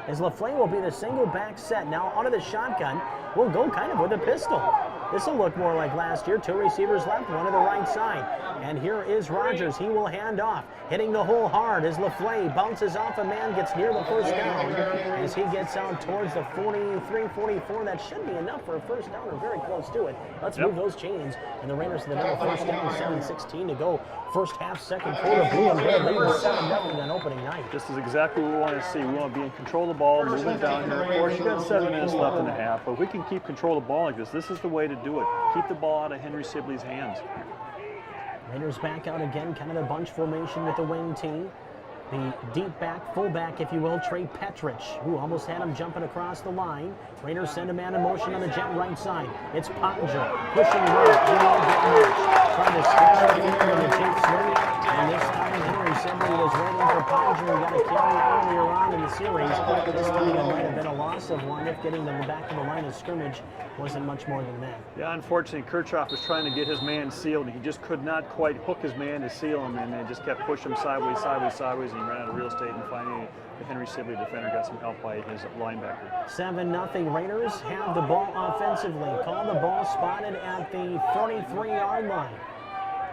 As LaFleur will be the single back set. Now out of the shotgun, we'll go kind of with a pistol. This will look more like last year. 2 receivers left, 1 to the right side. And here is Rogers. He will hand off. Hitting the hole hard as LaFleur bounces off a man, gets near the first down. As he gets out towards the 43, 44, that should be enough for a first down or very close to it. Let's move those chains. And the Raiders to the middle, first down, 7:16 to go. First half, second quarter, blue and red. Leading 7-0 on opening night. This is exactly what we want to see. We want to be in control of the ball, moving down here. Of course, you got 7 minutes left in the half, but if we can keep control of the ball like this is the way to do it. Keep the ball out of Henry Sibley's hands. Raiders back out again, kind of a bunch formation with the wing team. The deep back, fullback, if you will, Trey Petrich, who almost had him jumping across the line. Raiders send a man in motion on the jet right side. It's Pottinger pushing right. Trying to scatter the field on the cheap swing. And this time, Henry Sibley was waiting for Pottinger. He got a carry earlier on in the series. This time, it might have been a loss of 1 if getting them back to the line of scrimmage wasn't much more than that. Yeah, unfortunately, Kirchhoff was trying to get his man sealed, and he just could not quite hook his man to seal him, and they just kept pushing him sideways, and he ran out of real estate, and finally the Henry Sibley defender got some help by his linebacker. 7-0 Raiders have the ball offensively. Call the ball spotted at the 33-yard line.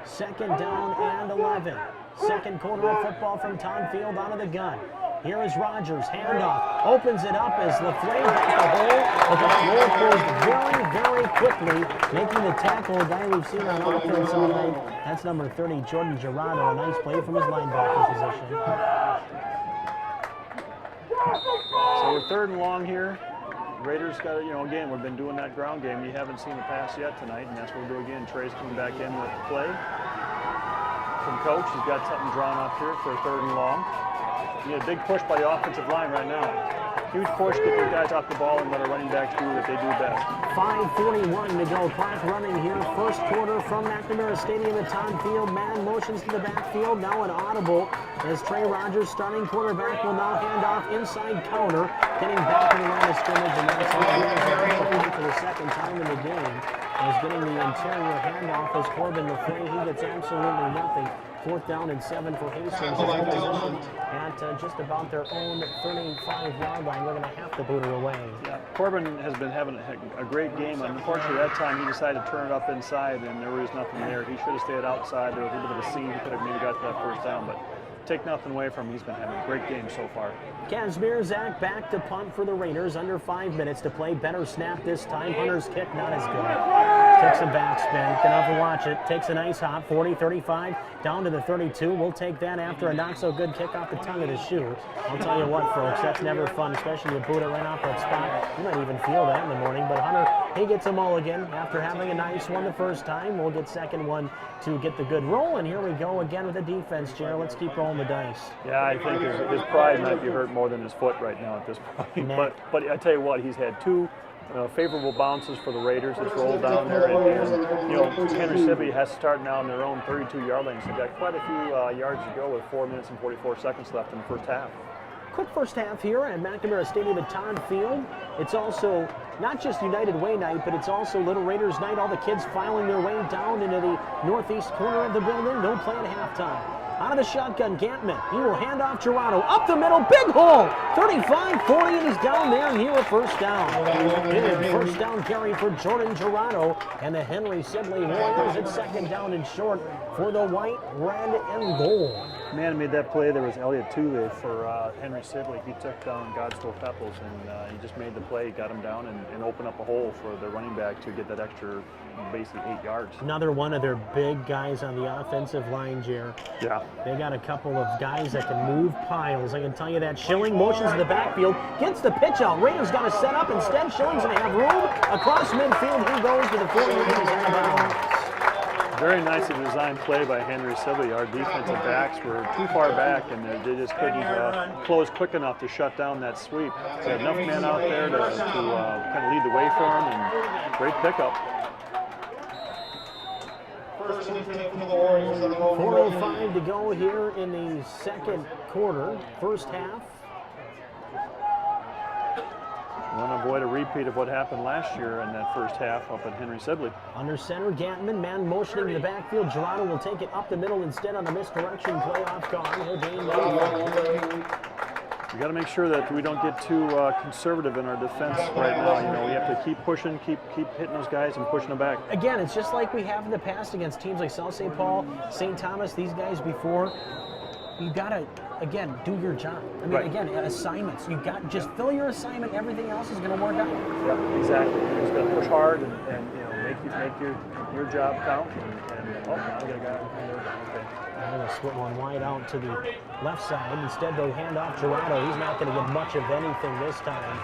Second down and 11. Second quarter of football from Todd Field out of the gun. Here is Rogers, handoff, opens it up as LaFleur got the hole, but the floor closed very quickly, making the tackle a guy we've seen on offense all night. That's number 30, Jordan Gerardo. A nice play from his linebacker position. So we're 3rd and long here. Raiders got it, again, we've been doing that ground game. You haven't seen the pass yet tonight, and that's what we'll do again. Trey's coming back in with the play from coach. He's got something drawn up here for a 3rd and long. You need a big push by the offensive line right now. Huge push, get these guys off the ball and let our running backs do what they do best. 5:41 to go. Clock running here. First quarter from McNamara Stadium at Todd Field. Man motions to the backfield. Now an audible as Trey Rogers, starting quarterback, will now hand off inside counter, getting back to the line of scrimmage, and that's for the second time in the game. Is getting the interior handoff as Corbin LaFleur. He gets absolutely nothing. 4th down and 7 for Hastings in position at just about their own 35-yard line. We're going to have to boot her away. Yeah, Corbin has been having a great game. Unfortunately, that time he decided to turn it up inside, and there was nothing there. He should have stayed outside. There was a little bit of a seam. He could have maybe got to that first down, but take nothing away from him. He's been having a great game so far. Casimir Zach back to punt for the Raiders. Under 5 minutes to play. Better snap this time. Hunter's kick not as good. Takes a backspin. Gonna have to watch it. Takes a nice hop. 40, 35, down to the 32. We'll take that after a not-so-good kick off the tongue of the shoe. I'll tell you what, folks, that's never fun, especially with boot it right off that spot. You might even feel that in the morning, but Hunter He gets a mulligan after having a nice one the first time. We'll get second one to get the good roll. And here we go again with the defense, Jared. Let's keep rolling the dice. Yeah, I think his pride might be hurt more than his foot right now at this point. But I tell you what, he's had two favorable bounces for the Raiders. It's rolled down there, and you know, Henry Sibley has to start now in their own 32-yard lane. So they've got quite a few yards to go with 4 minutes and 44 seconds left in the first half. Quick first half here at McNamara Stadium at Todd Field. It's also not just United Way night, but it's also Little Raiders night. All the kids filing their way down into the northeast corner of the building. No play at halftime. Out of the shotgun, Gantman. He will hand off Gerardo. Up the middle, big hole. 35-40, and he's down there, and here a first down. Big first down carry for Jordan Gerardo. And the Henry Sibley Warriors at second down and short for the white, red, and gold. Man made that play. There was Elliott Tule for Henry Sibley. He took down Godstow Pepples, and he just made the play, got him down, and opened up a hole for the running back to get that extra, basically 8 yards. Another one of their big guys on the offensive line, Jer. Yeah. They got a couple of guys that can move piles. I can tell you that. Schilling motions to the backfield, gets the pitch out. Raiders got to set up instead. Schilling's going to have room. Across midfield, he goes to the 40 yards out of bounds. Very nicely designed play by Henry Sibley. Our defensive backs were too far back, and they just couldn't close quick enough to shut down that sweep. So had enough men out there to kind of lead the way for him, and great pickup. 4:05 to go here in the second quarter, first half. Want to avoid a repeat of what happened last year in that first half up at Henry Sibley. Under center, Gantman, man motioning to the backfield. Gerardo will take it up the middle instead on the misdirection play off guard. He'll gain We got to make sure that we don't get too conservative in our defense right now. You know, we have to keep pushing, keep hitting those guys and pushing them back. Again, it's just like we have in the past against teams like South St. Paul, St. Thomas, these guys before. You got to, again, do your job. I mean, again, assignments. You got just fill your assignment. Everything else is going to work out. Yeah, exactly. You're just going to push hard and you know make your job count. And oh, now we got a guy. Okay. I'm going to split one wide out to the left side. Instead, they'll hand off Gerardo. He's not going to get much of anything this time,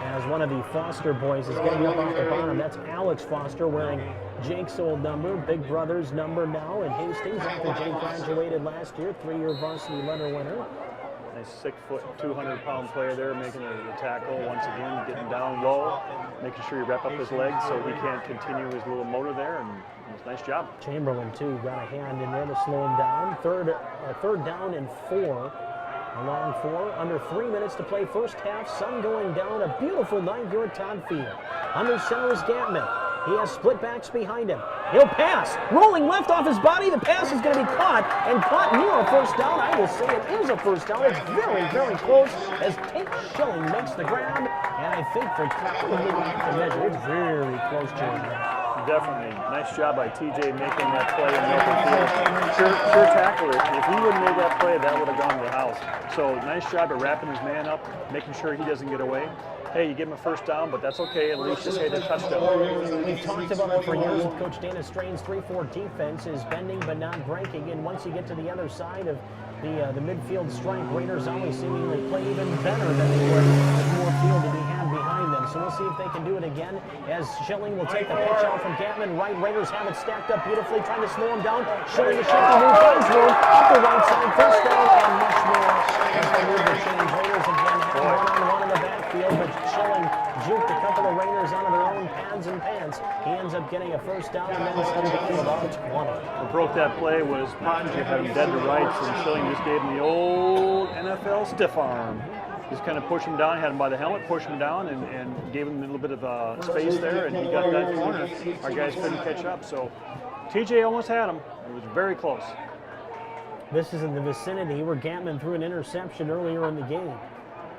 as one of the Foster boys is getting up off the bottom. That's Alex Foster wearing Jake's old number, Big Brother's number now in Hastings after Jake graduated last year, 3-year varsity letter winner. Nice 6 foot, 200-pound player there, making the tackle once again, getting down low, making sure you wrap up his legs so he can't continue his little motor there, and nice job. Chamberlain, too, got a hand in there to slow him down. Third down and 4. A long 4. Under 3 minutes to play first half. Sun going down. A beautiful night here at Todd Field. Under center is Gantman. He has split backs behind him. He'll pass. Rolling left off his body. The pass is going to be caught near a first down. I will say it is a first down. It's very, very close as Tate Schilling makes the grab. And I think for probably the measure, it's very close to him. Definitely. Nice job by TJ making that play in the open field. Sure tackle. If he wouldn't have made that play, that would have gone to the house. So nice job at wrapping his man up, making sure he doesn't get away. Hey, you give him a first down, but that's okay. At least just hit a touchdown. We've talked about it for years with Coach Dana Strain's 3-4 defense is bending but not breaking. And once you get to the other side of the midfield strike, Raiders always seemingly play even better than they would with more field to be had behind them. So we'll see if they can do it again as Schilling will take the pitch out from Gantman. Right, Raiders have it stacked up beautifully, trying to slow him down. Schilling to shaky move, finds room, up the right side, first down, and much more as they move the change. Raiders again have one-on-one in the backfield, but Schilling juked a couple of Raiders out of their own pads and pants. He ends up getting a first down, and then it's going to be about 20. What broke that play was Pottinger had him dead to rights, and Schilling just gave him the old NFL stiff arm. Just kind of pushed him down, had him by the helmet, pushed him down, and gave him a little bit of space there, and he got that corner. Our guys couldn't catch up, so TJ almost had him. It was very close. This is in the vicinity where Gantman threw an interception earlier in the game.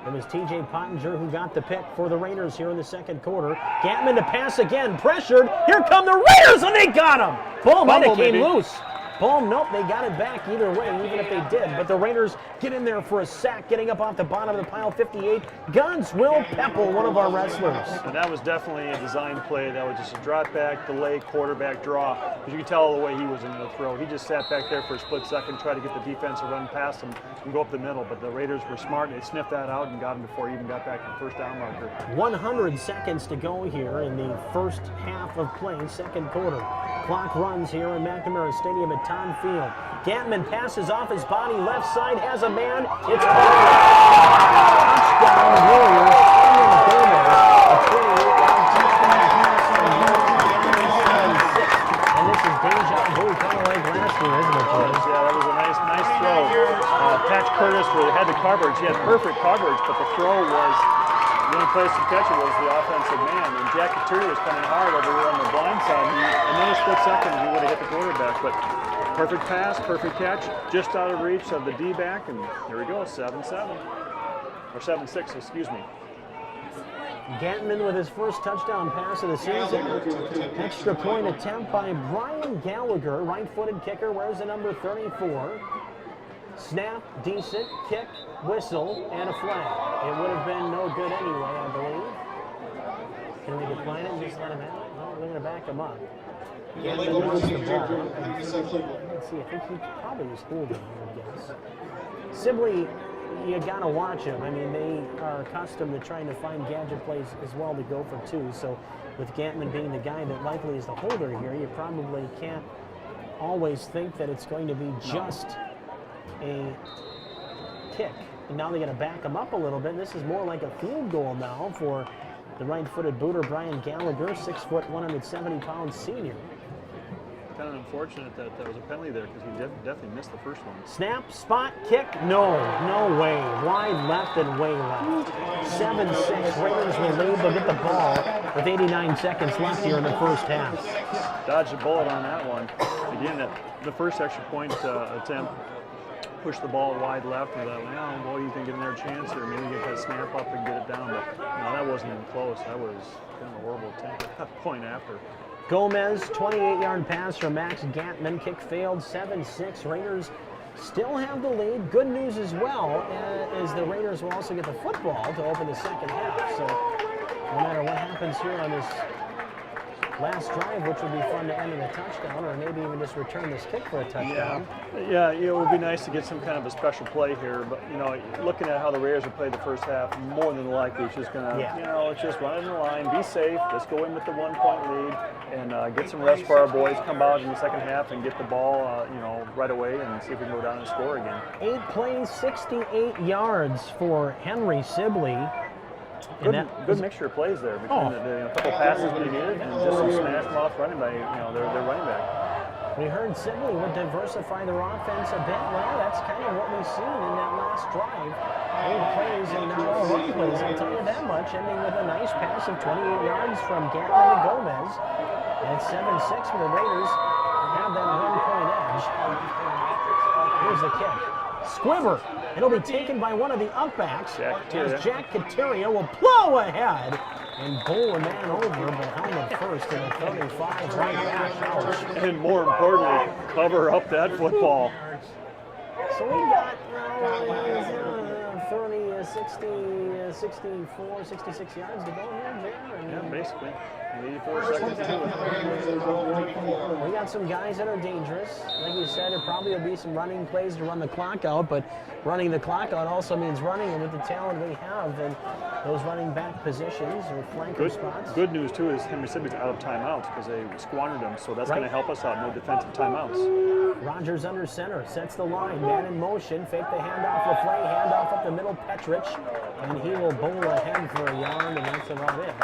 It was TJ Pottinger who got the pick for the Raiders here in the second quarter. Gantman to pass again, pressured. Here come the Raiders, and they got him. Ball might have came loose. Boom, nope, they got it back either way, even if they did. But the Raiders get in there for a sack, getting up off the bottom of the pile, 58. Guns will Pepple, one of our wrestlers. And that was definitely a design play. That was just a drop back, delay, quarterback draw. As you can tell the way he was in the throw. He just sat back there for a split second, tried to get the defense to run past him and go up the middle. But the Raiders were smart. They sniffed that out and got him before he even got back to the first down marker. 100 seconds to go here in the first half of play, second quarter. Clock runs here in McNamara Stadium at Town Field. Gantman passes off his body, left side, has a man. It's touchdown Warriors. A 28-yard touchdown pass on Mark 76. And this is deja vu, kind of like last year, isn't it, James? Yeah, that was a nice throw. Patch Curtis had the coverage. He had perfect coverage, but the throw was the only place to catch it was the offensive man. And Jack Kateri was coming hard over here on the blind side. And in a split second, he would have hit the quarterback. But perfect pass, perfect catch, just out of reach of the D-back. And here we go, 7-7. Or 7-6, excuse me. Gantman with his first touchdown pass of the season. Extra point attempt by Brian Gallagher, right-footed kicker, wears the number 34. Snap, decent, kick, whistle, and a flag. It would have been no good anyway, I believe. Can we decline it and just let him have it? No, we're going to back him up. Gantman wants the ball. Let's see, I think he probably was holding, I would guess. Sibley, you got to watch him. I mean, they are accustomed to trying to find gadget plays as well to go for two. So with Gantman being the guy that likely is the holder here, you probably can't always think that it's going to be just a kick. And now they're going to back him up a little bit. This is more like a field goal now for the right-footed booter Brian Gallagher, 6 foot, 170-pound senior. Kind of unfortunate that there was a penalty there because he definitely missed the first one. Snap, spot, kick, no way. Wide left and way left. 7-6, Raiders will lead. They'll get the ball with 89 seconds left here in the first half. Dodged a bullet on that one. Again, the first extra point attempt pushed the ball wide left, and I thought, well, boy, you can get another chance here. Maybe get that snap up and get it down. But no, that wasn't even close. That was kind of a horrible attempt at that point after. Gomez, 28-yard pass from Max Gantman. Kick failed, 7-6. Raiders still have the lead. Good news as well is the Raiders will also get the football to open the second half. So no matter what happens here on this last drive, which would be fun to end in a touchdown, or maybe even just return this kick for a touchdown. Yeah, it would be nice to get some kind of a special play here, but looking at how the Raiders have played the first half, more than likely it's just gonna, it's just running the line, be safe, let's go in with the 1-point lead, and get some rest for our boys. Come out in the second half and get the ball, right away, and see if we can go down and score again. 8 plays, 68 yards for Henry Sibley. Good mixture of plays there between a couple passes when he needed and just some smash mouth running by their running back. We heard Sibley would diversify their offense a bit. Well, that's kind of what we've seen in that last drive. 8 plays and not all run plays, I'll tell you that much, ending with a nice pass of 28 yards from Gantman to Gomez. And it's 7-6 for the Raiders. Have that 1-point edge. Here's the kick. Squiver. It'll be taken by one of the upbacks as Jack Kateria will plow ahead and bowl a man over, but helmet first in a 35 right back. And more importantly, cover up that football. So we got 30, 60, 64, 66 yards to go here. Yeah, basically. 84 seconds to do it. We got some guys that are dangerous. Like you said, there probably will be some running plays to run the clock out, but running the clock out also means running, and with the talent we have in those running back positions or flanker spots. Good news, too, is Henry Sibley's out of timeouts because they squandered them, so that's going to help us out. No defensive timeouts. Rogers under center, sets the line, man in motion, fake the handoff, LaFleur, handoff up the middle, Petrich, and he will bowl ahead for a yard, and that's about it.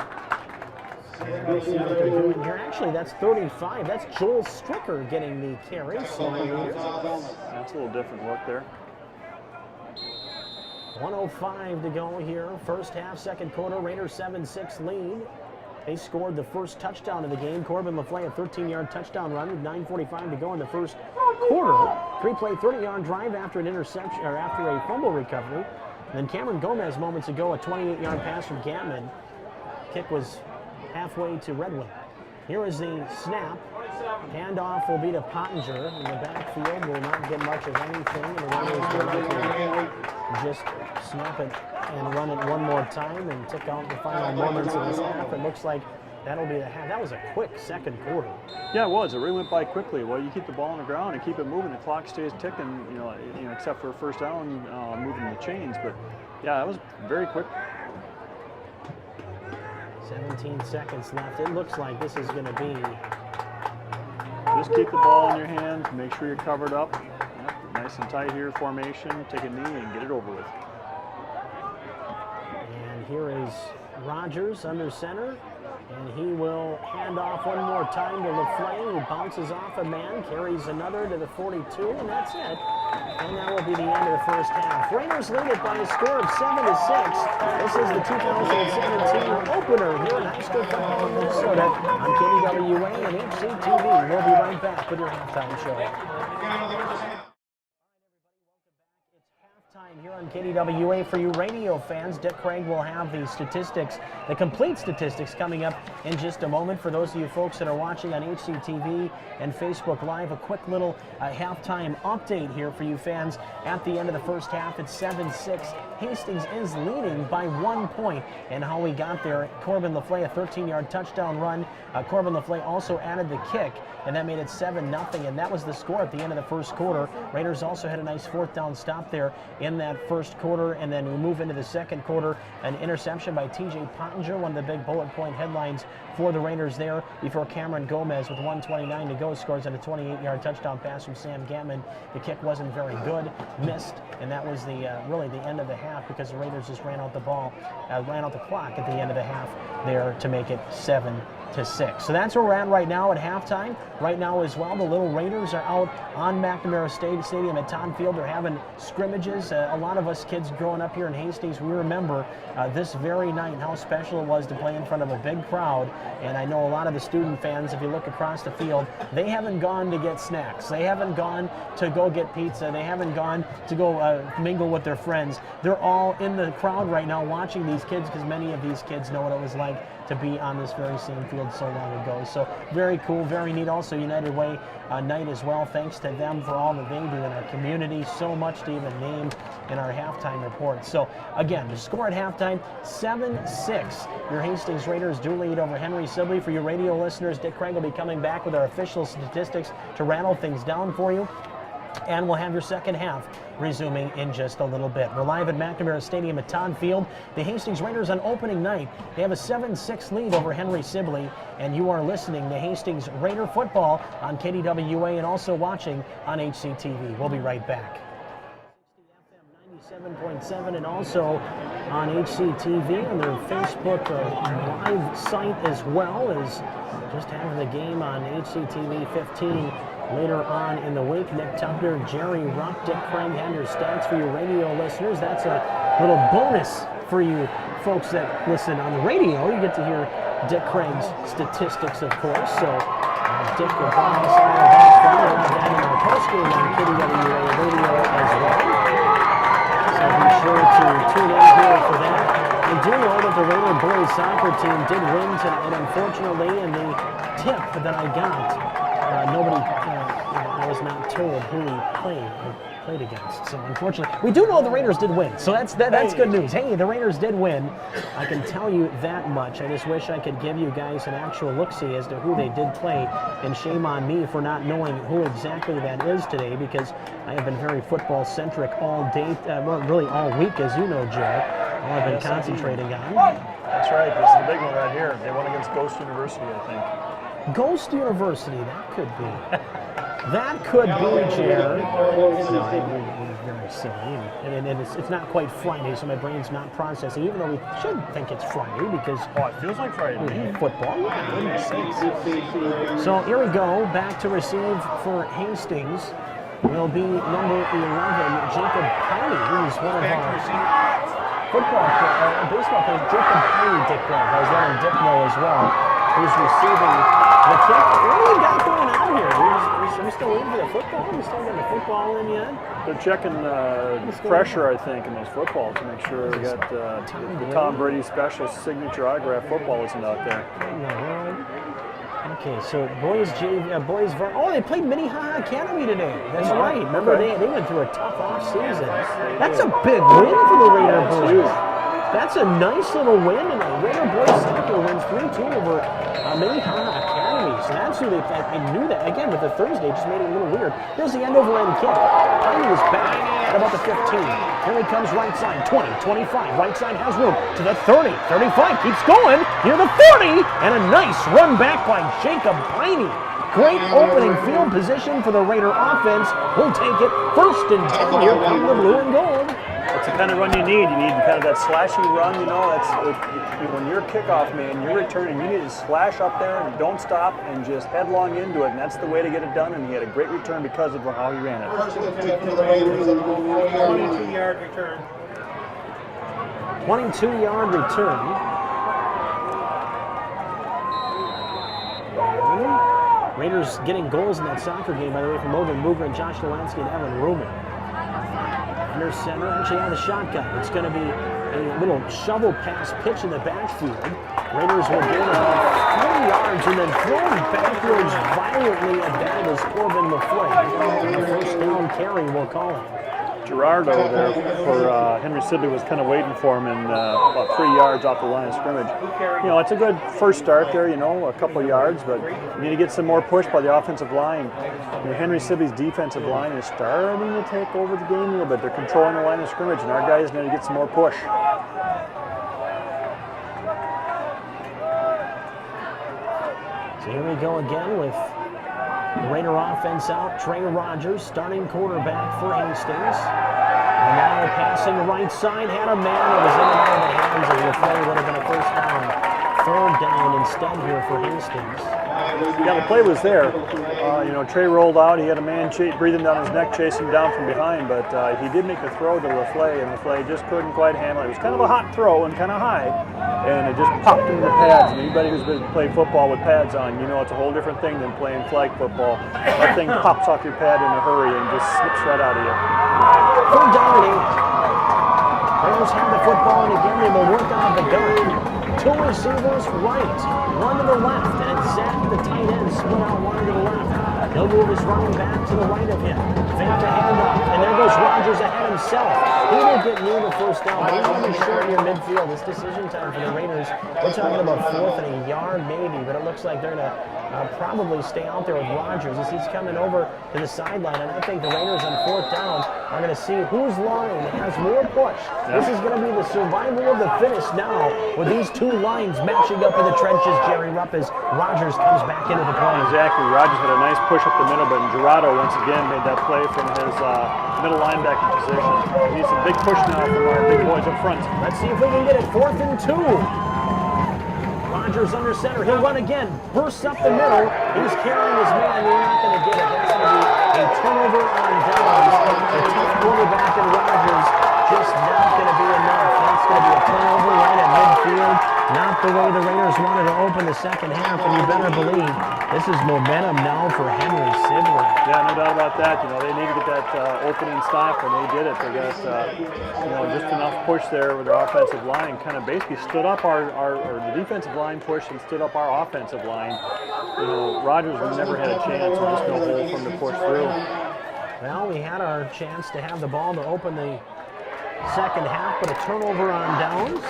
Here, actually, that's 35. That's Joel Stricker getting the carry. That's a little different look there. 1:05 to go here. First half, second quarter. Raiders 7-6 lead. They scored the first touchdown of the game. Corbin LaFleur, a 13-yard touchdown run with 9:45 to go in the first quarter. 3-play, 30-yard drive after an interception or after a fumble recovery. And then Cameron Gomez moments ago, a 28-yard pass from Gantman. Kick was halfway to Redwood. Here is the snap. Handoff will be to Pottinger in the backfield. Will not get much of anything. And the Raiders will likely just snap it and run it one more time and tick out the final moments of this half. It looks like that'll be the half. That was a quick second quarter. Yeah, it was. It really went by quickly. Well, you keep the ball on the ground and keep it moving. The clock stays ticking. You know, except for a first down, moving the chains. But yeah, that was very quick. 17 seconds left. It looks like this is going to be. Just keep the ball in your hands. Make sure you're covered up. Yep, nice and tight here. Formation. Take a knee and get it over with. And here is Rogers under center. And he will hand off one more time to LaFlame, who bounces off a man, carries another to the 42, and that's it. And that will be the end of the first half. Raiders lead it by a score of 7-6. This is the 2017 opener here in high school football in Minnesota on KDWA and HCTV. We'll be right back with your halftime show. Time here on KDWA for you radio fans. Dick Craig will have the statistics, the complete statistics, coming up in just a moment. For those of you folks that are watching on HCTV and Facebook Live, a quick little halftime update here for you fans. At the end of the first half, it's 7-6. Hastings is leading by 1 point. And how we got there, Corbin LaFlay, a 13-yard touchdown run. Corbin LaFlay also added the kick, and that made it 7-0. And that was the score at the end of the first quarter. Raiders also had a nice fourth down stop there in that first quarter, and then we move into the second quarter. An interception by TJ Pottinger, one of the big bullet point headlines for the Raiders there, before Cameron Gomez, with 1:29 to go, scores on a 28-yard touchdown pass from Sam Gatman. The kick wasn't very good, missed, and that was the really the end of the half, because the Raiders just ran out the clock at the end of the half there to make it 7-6. So that's where we're at right now at halftime. Right now as well, the Little Raiders are out on McNamara Stadium at Todd Field. They're having scrimmages. A lot of us kids growing up here in Hastings, we remember this very night how special it was to play in front of a big crowd. And I know a lot of the student fans, if you look across the field, they haven't gone to get snacks. They haven't gone to go get pizza. They haven't gone to go mingle with their friends. They're all in the crowd right now watching these kids, because many of these kids know what it was like to be on this very same field so long ago. So very cool, very neat. Also United Way night as well. Thanks to them for all that they do in our community. So much to even name in our halftime report. So again, the score at halftime, 7-6. Your Hastings Raiders do lead over Henry Sibley. For your radio listeners, Dick Craig will be coming back with our official statistics to rattle things down for you. And we'll have your second half resuming in just a little bit. We're live at McNamara Stadium at Todd Field. The Hastings Raiders on opening night, they have a 7-6 lead over Henry Sibley, and you are listening to Hastings Raider football on KDWA and also watching on HCTV. We'll be right back. 97.7 and also on HCTV and their Facebook live site as well, as just having the game on HCTV 15 later on in the week. Nick Tucker, Jerry Rupp, Dick Craig had your stats for your radio listeners. That's a little bonus for you folks that listen on the radio. You get to hear Dick Craig's statistics, of course. So Dick will bring us all of that fun. We'll have that in our postgame on KDWA radio as well. So be sure to tune in here for that. I do know that the Raider boys soccer team did win tonight, unfortunately, in the tip that I got. I was not told who we played against. So unfortunately, we do know the Raiders did win. So that's good news. Hey, the Raiders did win. I can tell you that much. I just wish I could give you guys an actual look-see as to who they did play. And shame on me for not knowing who exactly that is today, because I have been very football-centric all day, well, really all week, as you know, Joe. All I've been concentrating on. That's right. This is the big one right here. They won against Ghost University, I think. Ghost University, that could be. That could be, Jared. No, it's very silly. And it's not quite Friday, so my brain's not processing, even though we should think it's Friday, because it feels like Friday. Football. So here we go. Back to receive for Hastings will be number 11, Jacob Piney, who's one of our baseball players. Jacob Piney, Dick Craig. I was letting Dick know as well, who's receiving the kick. What do we got going on here? Are we still waiting for the football? Are we still getting the football in yet? They're checking pressure, I think, in those footballs to make sure we got the Tom Brady special signature autograph football isn't out there. Okay, so boys, oh, they played Minnehaha Academy today. That's right. Remember, they went through a tough off-season. That's a big win for the Raider boys. That's a nice little win, and the Raider boys soccer wins 3-2 over Minnehaha Academy. So that's who I knew that. Again, with the Thursday, just made it a little weird. Here's the end-over-end kick. Piney is back at about the 15. Here he comes right side, 20, 25. Right side has room to the 30, 35. Keeps going, near the 40, and a nice run back by Jacob Piney. Great opening field position for the Raider offense. We'll take it 1st and 10. Here come the blue and gold. That's the kind of run you need. You need kind of that slashy run. You know, when you're a kickoff man, you're returning. You need to slash up there and don't stop and just headlong into it. And that's the way to get it done. And he had a great return because of how he ran it. 22-yard return. 22-yard return. Raiders getting goals in that soccer game, by the way, from Logan Mooger and Josh Lewansky and Evan Ruman. Under center, actually on the shotgun. It's going to be a little shovel pass pitch in the backfield. Raiders will gain about 3 yards and then thrown backwards violently at that is Corbin LaFleur. The first down carry, we'll call it. Gerardo there for Henry Sibley was kind of waiting for him in about 3 yards off the line of scrimmage. You know, it's a good first start there, you know, a couple of yards, but you need to get some more push by the offensive line. You know, Henry Sibley's defensive line is starting to take over the game a little bit. They're controlling the line of scrimmage, and our guys need to get some more push. So here we go again with Raider offense out. Trey Rogers, starting quarterback for Hastings. And now passing right side, had a man that was in and out of the hands of LaFleur. Would have been a first down. 3rd down instead here for Hastings. Yeah, the play was there. You know, Trey rolled out. He had a man breathing down his neck, chasing him down from behind. But he did make a throw to LaFleur, and LaFleur just couldn't quite handle it. It was kind of a hot throw and kind of high, and it just popped into the pads. And anybody who's been played football with pads on, you know it's a whole different thing than playing flag football. That thing pops off your pad in a hurry and just slips right out of you. 3rd down and 8. Raiders have the football, and again they will work out of the gun. 2 receivers right, 1 to the left, and Zach, the tight end, split out 1 to the left. He'll move his running back to the right of him. Fake the handoff, and there goes Rogers ahead himself. He will get near the first down, but he's going to be short near midfield. It's decision time for the Raiders. We're talking about 4th and a yard maybe, but it looks like they're going to probably stay out there with Rogers as he's coming over to the sideline. And I think the Raiders on 4th down are going to see whose line has more push. This is going to be the survival of the fittest now with these 2 lines matching up in the trenches. Jerry Rupp as Rogers comes back into the play. Exactly. Rogers had a nice push up the middle, but Gerardo once again made that play from his middle linebacker position. He needs some big push now from our big boys up front. Let's see if we can get it. 4th and 2. Rogers under center. He'll run again. Bursts up the middle. He's carrying his man. You're not going to get it. That's going to be a turnover on downs. The tough quarterback in Rogers just not going to be enough. That's going to be a turnover right at midfield. Not the way the Raiders wanted to open the second half, and you better believe this is momentum now for Henry Sibley. Yeah, no doubt about that. You know, they need to get that opening stop, and they did it. They got, you know, just enough push there with their offensive line, kind of basically stood up our the defensive line pushed and stood up our offensive line. You know, Rogers never had a chance, and just no hole for him to push through. Well, we had our chance to have the ball to open the second half, but a turnover on downs.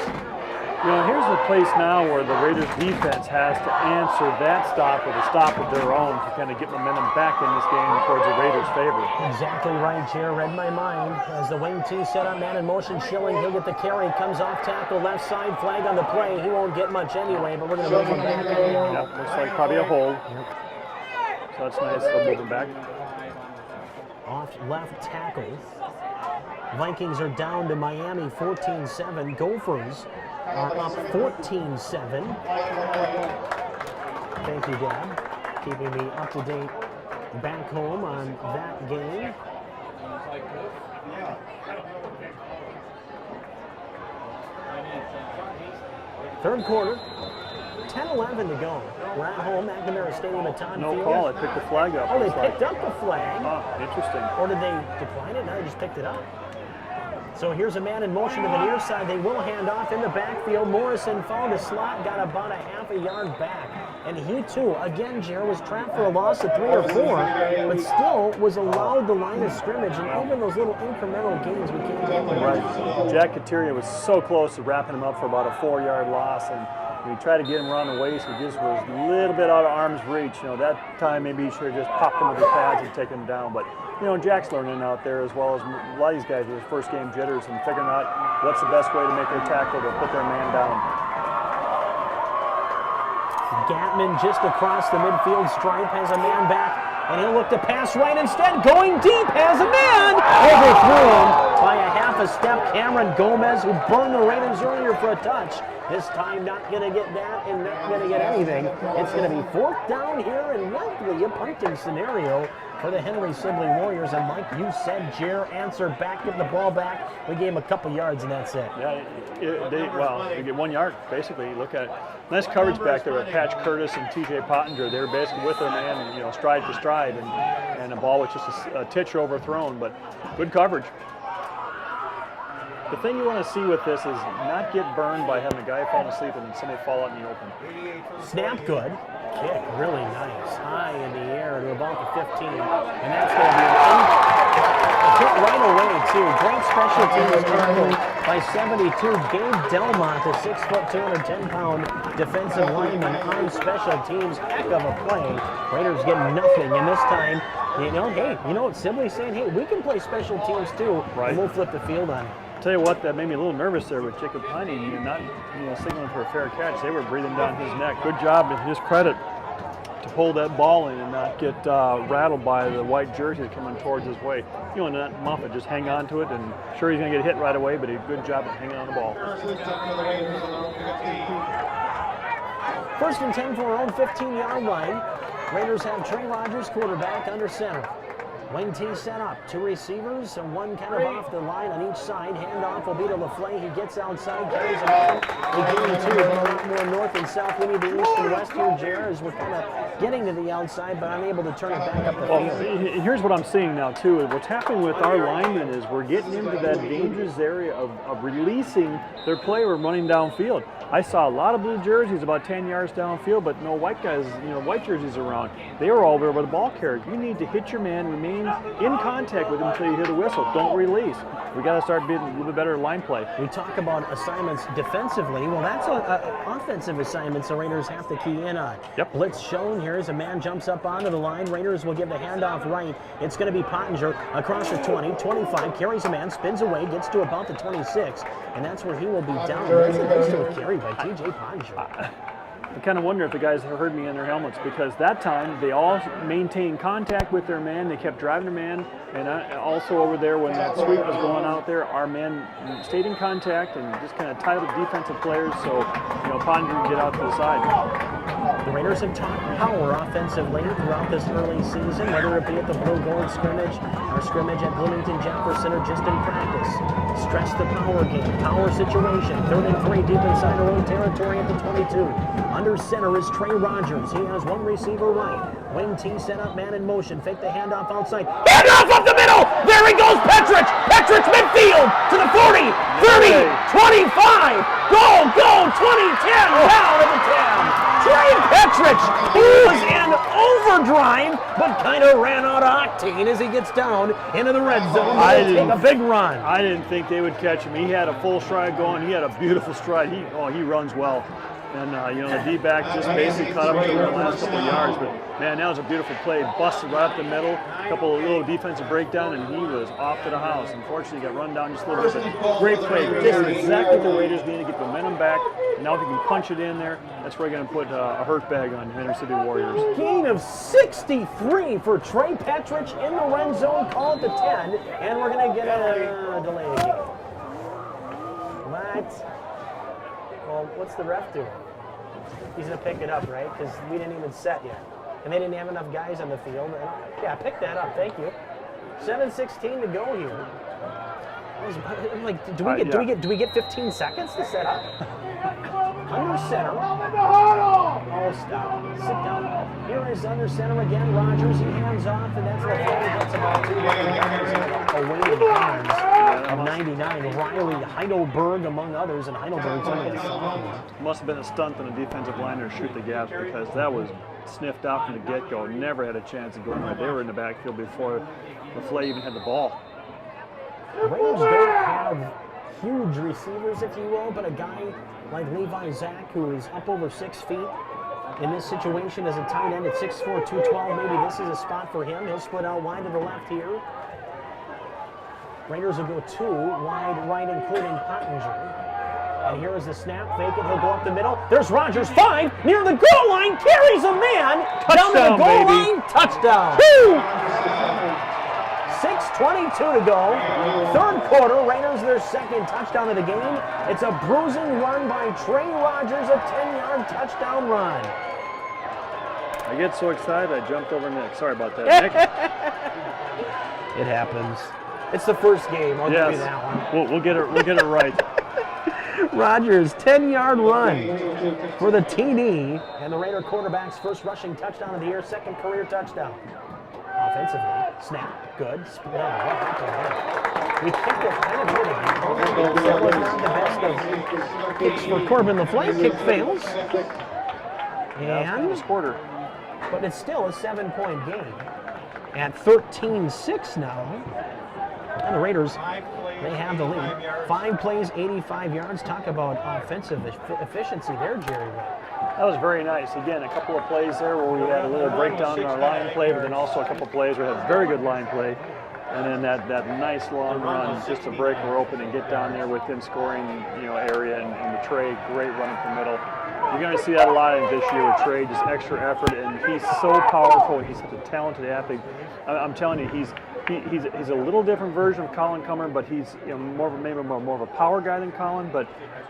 You know, here's the place now where the Raiders defense has to answer that stop with a stop of their own to kind of get momentum back in this game towards the Raiders' favor. Exactly right, Jer. Read my mind. As the wing T set up, man in motion, Schilling. He'll get the carry. Comes off tackle, left side, flag on the play. He won't get much anyway, but we're going to move him back. Yep, looks like probably a hold. So that's nice. They'll move him back. Off left tackle. Vikings are down to Miami 14-7. Gophers are up 14-7. Thank you, Dad, keeping me up to date back home on that game. Third quarter, 10-11 to go. We're at home, McNamara Stadium at Todd Field. No call. They picked the flag up. Oh, they picked up the flag. Oh, interesting. Or did they decline it? No, they just picked it up. So here's a man in motion to the near side. They will hand off in the backfield. Morrison found a slot, got about a half a yard back. and he too, again, Jer, was trapped for a loss of 3 or 4, but still was allowed the line of scrimmage, and even those little incremental gains we can't get them. Right. Jack Kateria was so close to wrapping him up for about a 4-yard loss, and we tried to get him around the waist. He just was a little bit out of arm's reach. You know, that time maybe he should have just popped him with the pads and taken him down. But, you know, Jack's learning out there as well as a lot of these guys with his first game jitters and figuring out what's the best way to make their tackle to put their man down. Gatman just across the midfield stripe has a man back, and he'll look to pass right instead. Going deep, has a man! Overthrew him by a half a step. Cameron Gomez, who burned the Raiders earlier for a touch. This time not going to get that and not going to get anything. It's going to be 4th down here and likely a punting scenario for the Henry Sibley Warriors. And like you said, Jer answered back, get the ball back. We gave him a couple yards and that's it. Yeah, they get 1 yard, basically. Look at it. Nice coverage back there with Patch Curtis and TJ Pottinger. They were basically with their man, you know, stride for stride, and the ball was just a titch overthrown, but good coverage. The thing you want to see with this is not get burned by having a guy fall asleep and somebody fall out in the open. Snap good. Kick really nice. High in the air to about the 15. And that's going to be a hit right away, too. Great special teams tackle by 72. Gabe Delmont, a 6', 210-pound defensive lineman on special teams. Heck of a play. Raiders get nothing. And this time, you know, hey, you know what Sibley's saying? Hey, we can play special teams, too. Right. And we'll flip the field on it. Tell you what, that made me a little nervous there with Jacob Piney, not signaling for a fair catch. They were breathing down his neck. Good job, to his credit, to pull that ball in and not get rattled by the white jersey coming towards his way. You know, not Muffet, just hang on to it, and sure he's going to get hit right away, but he did a good job of hanging on the ball. 1st and 10 for our own 15-yard line. Raiders have Trey Rogers, quarterback, under center. Wing T set up, 2 receivers, and 1 kind of off the line on each side. Handoff will be to LaFleur. He gets outside, carries a man. We gain 2, but a lot more north and south. We need the east and west here, Jer, as we're kind of getting to the outside, but unable to turn it back up the field. Here's what I'm seeing now, too. What's happening with our linemen is we're getting into that dangerous area of releasing their player running downfield. I saw a lot of blue jerseys about 10 yards downfield, but no white guys, white jerseys around. They were all there by the ball carrier. You need to hit your man, remain in contact with him until you hear the whistle. Don't release. We got to start being a little bit better line play. We talk about assignments defensively. Well, that's an offensive assignment the Raiders have to key in on. Yep. Blitz shown here as a man jumps up onto the line. Raiders will give the handoff right. It's going to be Pottinger across the 20, 25, carries a man, spins away, gets to about the 26, and that's where he will be down. That's a nice little carry by TJ Pottinger. I kind of wonder if the guys heard me in their helmets, because that time they all maintained contact with their man. They kept driving their man, and also over there when that sweep was going out there, our men stayed in contact and just kind of tied up defensive players so Pottinger could get out to the side. The Raiders have talked power offensively throughout this early season, whether it be at the blue-gold scrimmage or scrimmage at Bloomington Jefferson or just in practice. Stress the power game, power situation. 3rd and 3 deep inside our own territory at the 22. Under center is Trey Rogers. He has 1 receiver right. Wing T set up, man in motion. Fake the handoff outside. Handoff up the middle! There he goes, Petrich! Petrich midfield to the 40, 30, 25. Go, 20, 10, down to the 10. Trey Petrich, who was in overdrive, but kind of ran out of octane as he gets down into the red zone. He'll take a big run. I didn't think they would catch him. He had a full stride going. He had a beautiful stride. He runs well. And, the D-back just basically caught up to him in the last couple of yards. But, man, that was a beautiful play. Busted right up the middle, a couple of little defensive breakdown, and he was off to the house. Unfortunately, he got run down just a little bit. But great play. This is exactly what the Raiders need to get momentum back. And now if you can punch it in there, that's where you're going to put a hurt bag on Henry City Warriors. Gain of 63 for Trey Petrich in the red zone. Call it the 10, and we're going to get a delay game. What? Well, what's the ref doing? He's going to pick it up, right? Because we didn't even set yet. And they didn't have enough guys on the field. Yeah, pick that up. Thank you. 7:16 to go here. Do we get 15 seconds to set up? Under center. Oh, stop. Sit down. Here is under center again. Rogers, he hands off, and that's LaFleur. That's about 2 yards away in hands of 99, Riley Heidelberg, among others, and Heidelberg's only a sophomore. Must have been a stunt on a defensive liner to shoot the gaps because that was sniffed out from the get-go. Never had a chance of going right. They were in the backfield before LaFleur even had the ball. The Raiders don't have huge receivers, if you will, but a guy like Levi Zach, who is up over 6 feet in this situation as a tight end at 6'4", 212, maybe this is a spot for him. He'll split out wide to the left here. Raiders will go 2 wide right, including Pottinger. And here is the snap, fake it, he'll go up the middle. There's Rodgers, 5, near the goal line, carries a man, down to the goal line, touchdown. 6:22 to go, third quarter, Raiders their second touchdown of the game. It's a bruising run by Trey Rodgers, a 10-yard touchdown run. I get so excited I jumped over Nick. Sorry about that, Nick. It happens. It's the first game, I'll give you that one. We'll get it right. Rodgers, 10-yard run for the TD, and the Raider quarterback's first rushing touchdown of the year, second career touchdown. Offensively, snap, good. What happened there? We kicked it kind of good. That was not the best of kicks for Corbin LaFleur. Kick fails. And this quarter. But it's still a 7-point game. At 13-6 now. And the Raiders, they have the lead. 5 plays, 85 yards. Talk about offensive efficiency there, Jerry. That was very nice. Again, a couple of plays there where we had a little breakdown in our line play, but then also a couple of plays where we had very good line play. And then that nice long run just to break her open and get down there within scoring area. And the Trey, great run up the middle. You're going to see that a lot in this year with Trey, just extra effort. And he's so powerful. He's such a talented athlete. I'm telling you, he's a little different version of Colin Cummer, but he's more of a power guy than Colin. But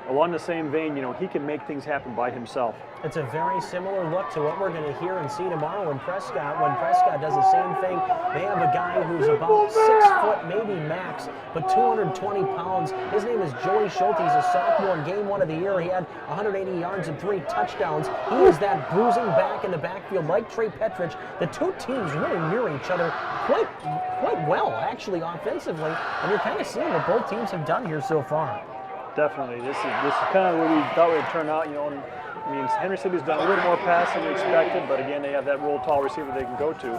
along the same vein, he can make things happen by himself. It's a very similar look to what we're going to hear and see tomorrow when Prescott does the same thing. They have a guy who's about 6 foot, maybe max, but 220 pounds. His name is Joey Schulte. He's a sophomore in game 1 of the year. He had 180 yards and 3 touchdowns. He is that bruising back in the backfield like Trey Petrich. The two teams really mirror each other quite well, actually, offensively. And you're kind of seeing what both teams have done here so far. Definitely. This is kind of what we thought would turn out. Henry Sibley's done a little more passing than we expected, but again, they have that real tall receiver they can go to.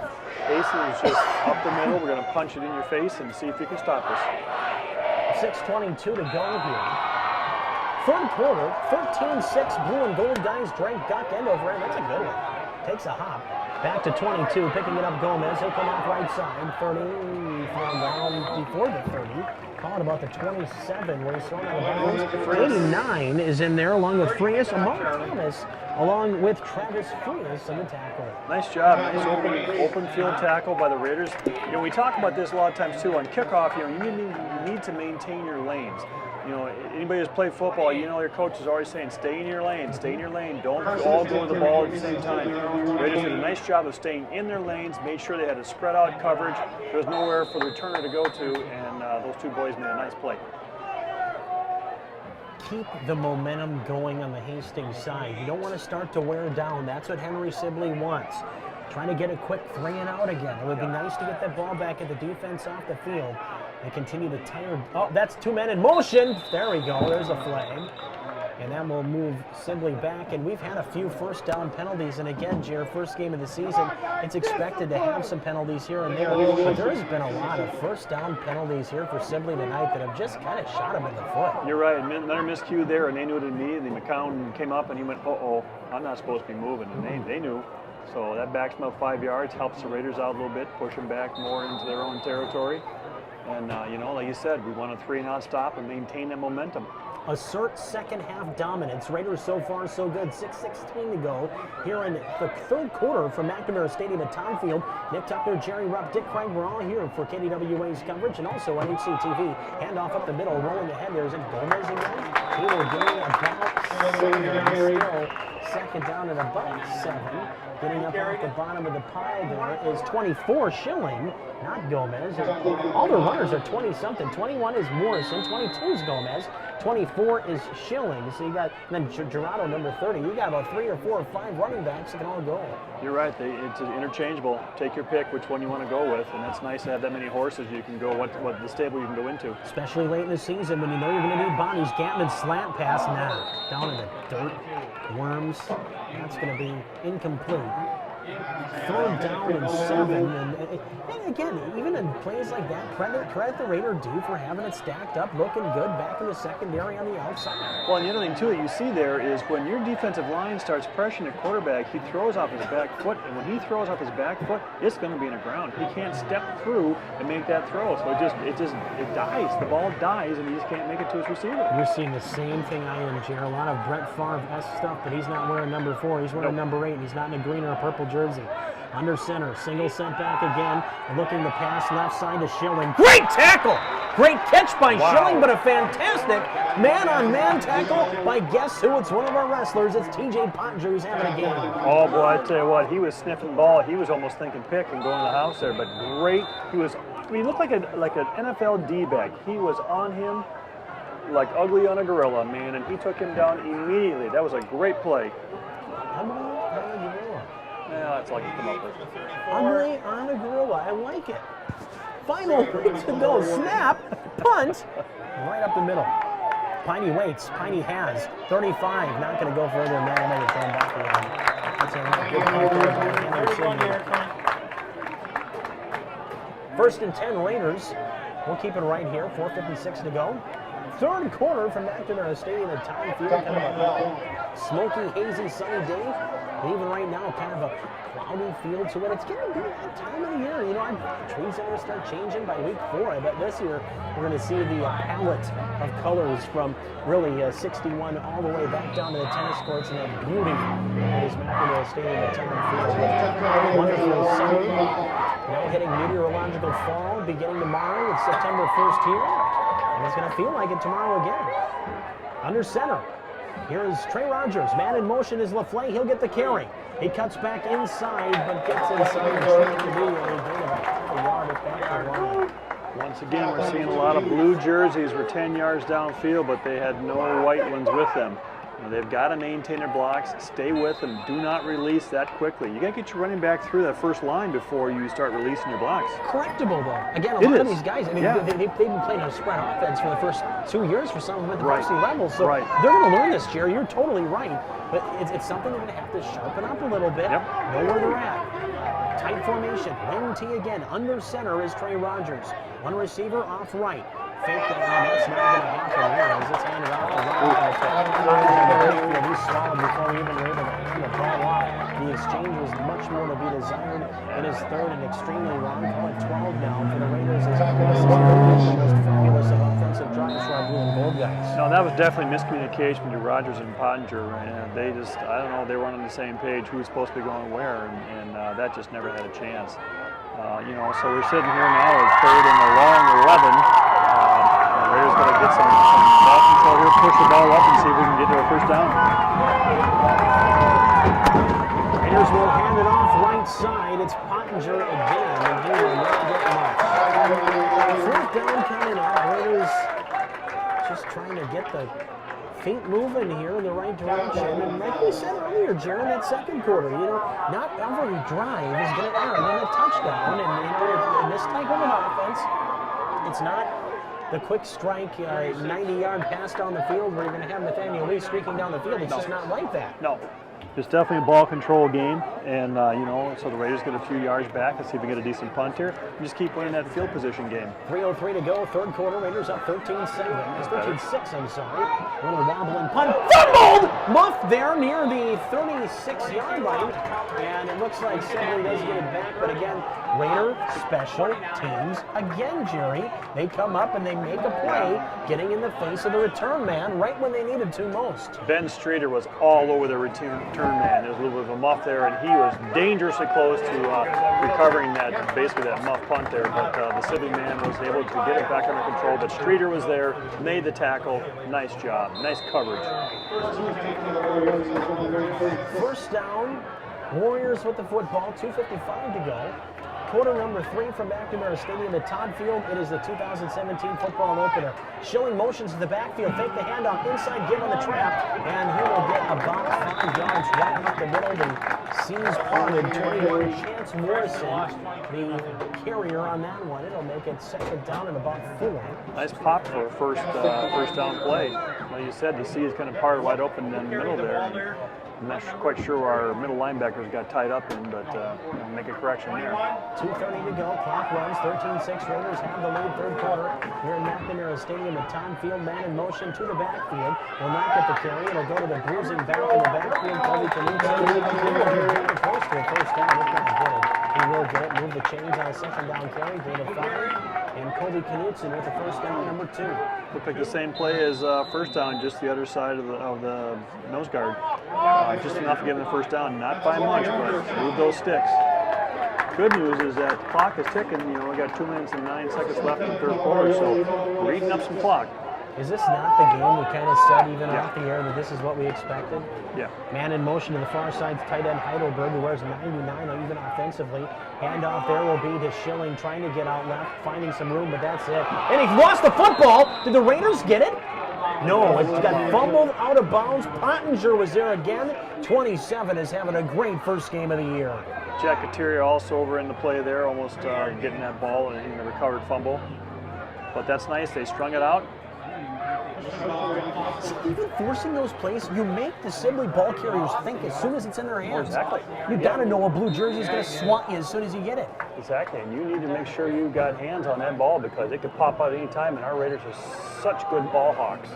Ace is just up the middle. We're going to punch it in your face and see if you can stop us. 6:22 to go here. Third quarter, 13-6, blue and gold guys drank duck end over end. That's a good one. Takes a hop. Back to 22, picking it up Gomez. He'll come off right side. 30 from down before the 30. Call it about the 27 where he's thrown out of bounds. 89 is in there along with Frias. Among Thomas along with Travis Frias in the tackle. Nice job. Nice open field tackle by the Raiders. We talk about this a lot of times too on kickoff. You need to maintain your lanes. Anybody who's played football, your coach is always saying, stay in your lane, stay in your lane. Don't all go to the ball at the same time. The Raiders did a nice job of staying in their lanes, made sure they had a spread out coverage. There was nowhere for the returner to go to, and those two boys made a nice play. Keep the momentum going on the Hastings side. You don't want to start to wear down. That's what Henry Sibley wants. Trying to get a quick 3 and out again. It would be nice to get that ball back at the defense off the field. They continue to tire. Oh, that's 2 men in motion. There we go. There's a flag. And that will move Sibley back. And we've had a few first down penalties. And again, Jer, first game of the season, it's expected to have some penalties here and there. But there has been a lot of first down penalties here for Sibley tonight that have just kind of shot him in the foot. You're right. Another miscue there, and they knew it immediately. McCown came up and he went, uh-oh, I'm not supposed to be moving. And they knew. So that backs them up 5 yards, helps the Raiders out a little bit, push them back more into their own territory. And, like you said, we want a 3 and out stop and maintain that momentum. Assert second half dominance. Raiders so far so good. 6:16 to go here in the third quarter from McNamara Stadium at Tom Field. Nick Tucker, Jerry Rupp, Dick Craig, we're all here for KDWA's coverage and also on HCTV. Handoff up the middle, rolling ahead. There's a Gomez again. He will gain about 7. Still second down at about 7. Getting up off the bottom of the pile there is 24, Schilling, not Gomez. All the runners are 20-something. 21 is Morrison, 22 is Gomez, 24 is Schilling. So you got, and then Gerardo, number 30. You got about 3 or 4 or 5 running backs that can all go. You're right. It's interchangeable. Take your pick which one you want to go with, and that's nice to have that many horses. You can go what the stable you can go into. Especially late in the season when you know you're going to need bodies. Gantman slant pass now. Down in the dirt. Worms. That's going to be incomplete. Third down and 7. And again, even in plays like that, credit the Raider due for having it stacked up, looking good back in the secondary on the outside. Well, and the other thing, too, that you see there is when your defensive line starts pressuring the quarterback, he throws off his back foot, and when he throws off his back foot, it's going to be in the ground. He can't step through and make that throw, so it dies. The ball dies, and he just can't make it to his receiver. You're seeing the same thing I am, Jer. A lot of Brett Favre-esque stuff, but he's not wearing number 4. He's wearing number 8, and he's not in a green or a purple jersey. Under center, single sent back again, looking to pass left side to Schilling. Great tackle! Great catch by Schilling, but a fantastic man-on-man tackle by guess who? It's one of our wrestlers. It's TJ Pottinger who's having a game. Oh, boy, I tell you what, he was sniffing ball. He was almost thinking pick and going to the house there, but great. He looked like an NFL D-back. He was on him like ugly on a gorilla, man, and he took him down immediately. That was a great play. Yeah, that's all I can come up with. Ugly on a gorilla. I like it. Final to go. Snap. Punt. Right up the middle. Piney waits. Piney has 35. Not going to go further than that. I might have thrown back around. That's a good punt there by Sibley. First and 10 Raiders. We'll keep it right here. 4:56 to go. Third quarter from McNamara Stadium at Time Field. Kind of a smoky, hazy, sunny day. And even right now, kind of a cloudy feel to it. It's going to be that time of the year. You know, trees are going to start changing by week 4. I bet this year we're going to see the palette of colors from really 61 all the way back down to the tennis courts and that beauty that is McNamara Stadium at Time Field. Wonderful summer. Now hitting meteorological fall beginning tomorrow. It's September 1st here. And it's going to feel like it tomorrow again. Under center. Here is Trey Rogers. Man in motion is LaFleur. He'll get the carry. He cuts back inside, but gets inside and trying to be a yard at back line. Once again, we're seeing a lot of blue jerseys. We're 10 yards downfield, but they had no white ones with them. You know, they've got to maintain their blocks, stay with them, do not release that quickly. You got to get your running back through that first line before you start releasing your blocks. Correctable, though. Again, a lot of these guys, I mean, they've been playing a spread offense for the first 2 years for some of them at the varsity level, so they're going to learn this, Jerry. You're totally right, but it's something they're going to have to sharpen up a little bit, know where they're at. Tight formation, wing T again. Under center is Trey Rogers. One receiver off right. Fake that, that's not going to happen here as it's handed off to Ryan. He swallowed before we even were able to hand the ball off. The exchange was much more to be desired in his third and extremely long. Call it 12 now for the Raiders as this is the most fabulous of offensive drives for our blue and gold guys. No, that was definitely miscommunication between Rogers and Pottinger, and they just, I don't know, they weren't on the same page who was supposed to be going where, and that just never had a chance. You know, so we're sitting here now as third and a long 11. Raiders got to get some ball control here, push the ball up and see if we can get to a first down. Raiders will hand it off right side. It's Pottinger again, and he will not get much. Fourth down coming up. Raiders just trying to get the feet moving here in the right direction. And like we said earlier, Jaron, that second quarter, you know, not every drive is going to end in a touchdown. And, you know, in this type of an offense, it's not the quick strike 90-yard pass down the field where you're going to have Nathaniel Lee streaking down the field. It's just not like that. No. It's definitely a ball control game, and you know, so the Raiders get a few yards back. Let's see if we get a decent punt here. And just keep winning that field position game. 3:03 to go, third quarter. Raiders up 13-7. It's 13-6, I'm sorry. A little wobbling punt. Fumbled! Muffed there near the 36-yard line. And it looks like Sibley does get it back, but again, Raider special teams again, Jerry. They come up and they make a play, getting in the face of the return man right when they needed to most. Ben Streeter was all over the return man. There was a little bit of a muff there, and he was dangerously close to recovering that, basically that muff punt there, but the Sibley man was able to get it back under control, but Streeter was there, made the tackle. Nice job. Nice coverage. First down Warriors with the football, 2:55 to go. Quarter number 3 from McNamara Stadium at Todd Field. It is the 2017 football opener. Shilling motions to the backfield, fake the handoff, inside give on the trap, and he will get about 5 yards right up the middle. The seams parted, 21. Chance Morrison, the carrier on that one. It'll make it second down and about 4. Nice pop for a first down play. Like you said, the sea is kind of parted wide open in the middle there. I'm not quite sure where our middle linebackers got tied up in, but make a correction there. 2:30 to go. Clock runs. 13-6. Raiders have the lead third quarter here in McNamara Stadium at Todd Field. Man in motion to the backfield. Will not get the carry. It'll go to the bruising back in the backfield. Kobe Canute. Close to a first down. If not get it, he will get it. Move the chains on a second down carry. Gain of 5. And Kobe Knutson with the first down, number 2. Looked like the same play as first down, just the other side of the nose guard. Just enough to give him the first down. Not by much, but move those sticks. Good news is that clock is ticking. You know, we got 2 minutes and 9 seconds left in the third quarter, so we're eating up some clock. Is this not the game we kind of said even off the air that this is what we expected? Yeah. Man in motion to the far side, tight end Heidelberg, who wears 99 even offensively. Handoff there will be to Schilling, trying to get out left, finding some room, but that's it. And he lost the football. Did the Raiders get it? No, it got fumbled out of bounds. Pottinger was there again. 27 is having a great first game of the year. Jack Kateria also over in the play there, almost getting that ball and the recovered fumble. But that's nice. They strung it out. So even forcing those plays, you make the Sibley ball carriers think as soon as it's in their hands. Exactly. You got to know a blue jersey is going to swat you as soon as you get it. Exactly, and you need to make sure you've got hands on that ball because it could pop out any time, and our Raiders are such good ball hawks.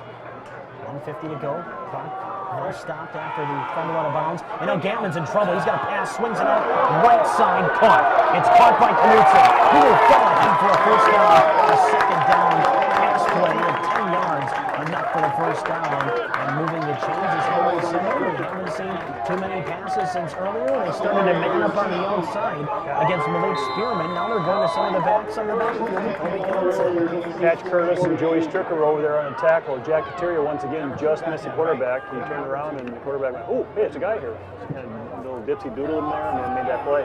1:50 to go. Clock now stopped after the fumble out of bounds. And now Gantman's in trouble. He's got a pass, swings it out, right side, caught. It's caught by Knutson. He will fall ahead for a first down. A second down pass play of 10 yards, enough for the first down. And moving the chains is always similar. We haven't seen too many passes since earlier. They started to man up on the outside against Malik Spearman. Now they're going to some of the backs on the backfield. Kobe Knutson. Patch Curtis and Joey Stricker were over there on a tackle. Jack Kateria once again just missed the quarterback. He turned around and the quarterback went, "Oh, hey, it's a guy here." And a little dipsy doodle in there and then made that play.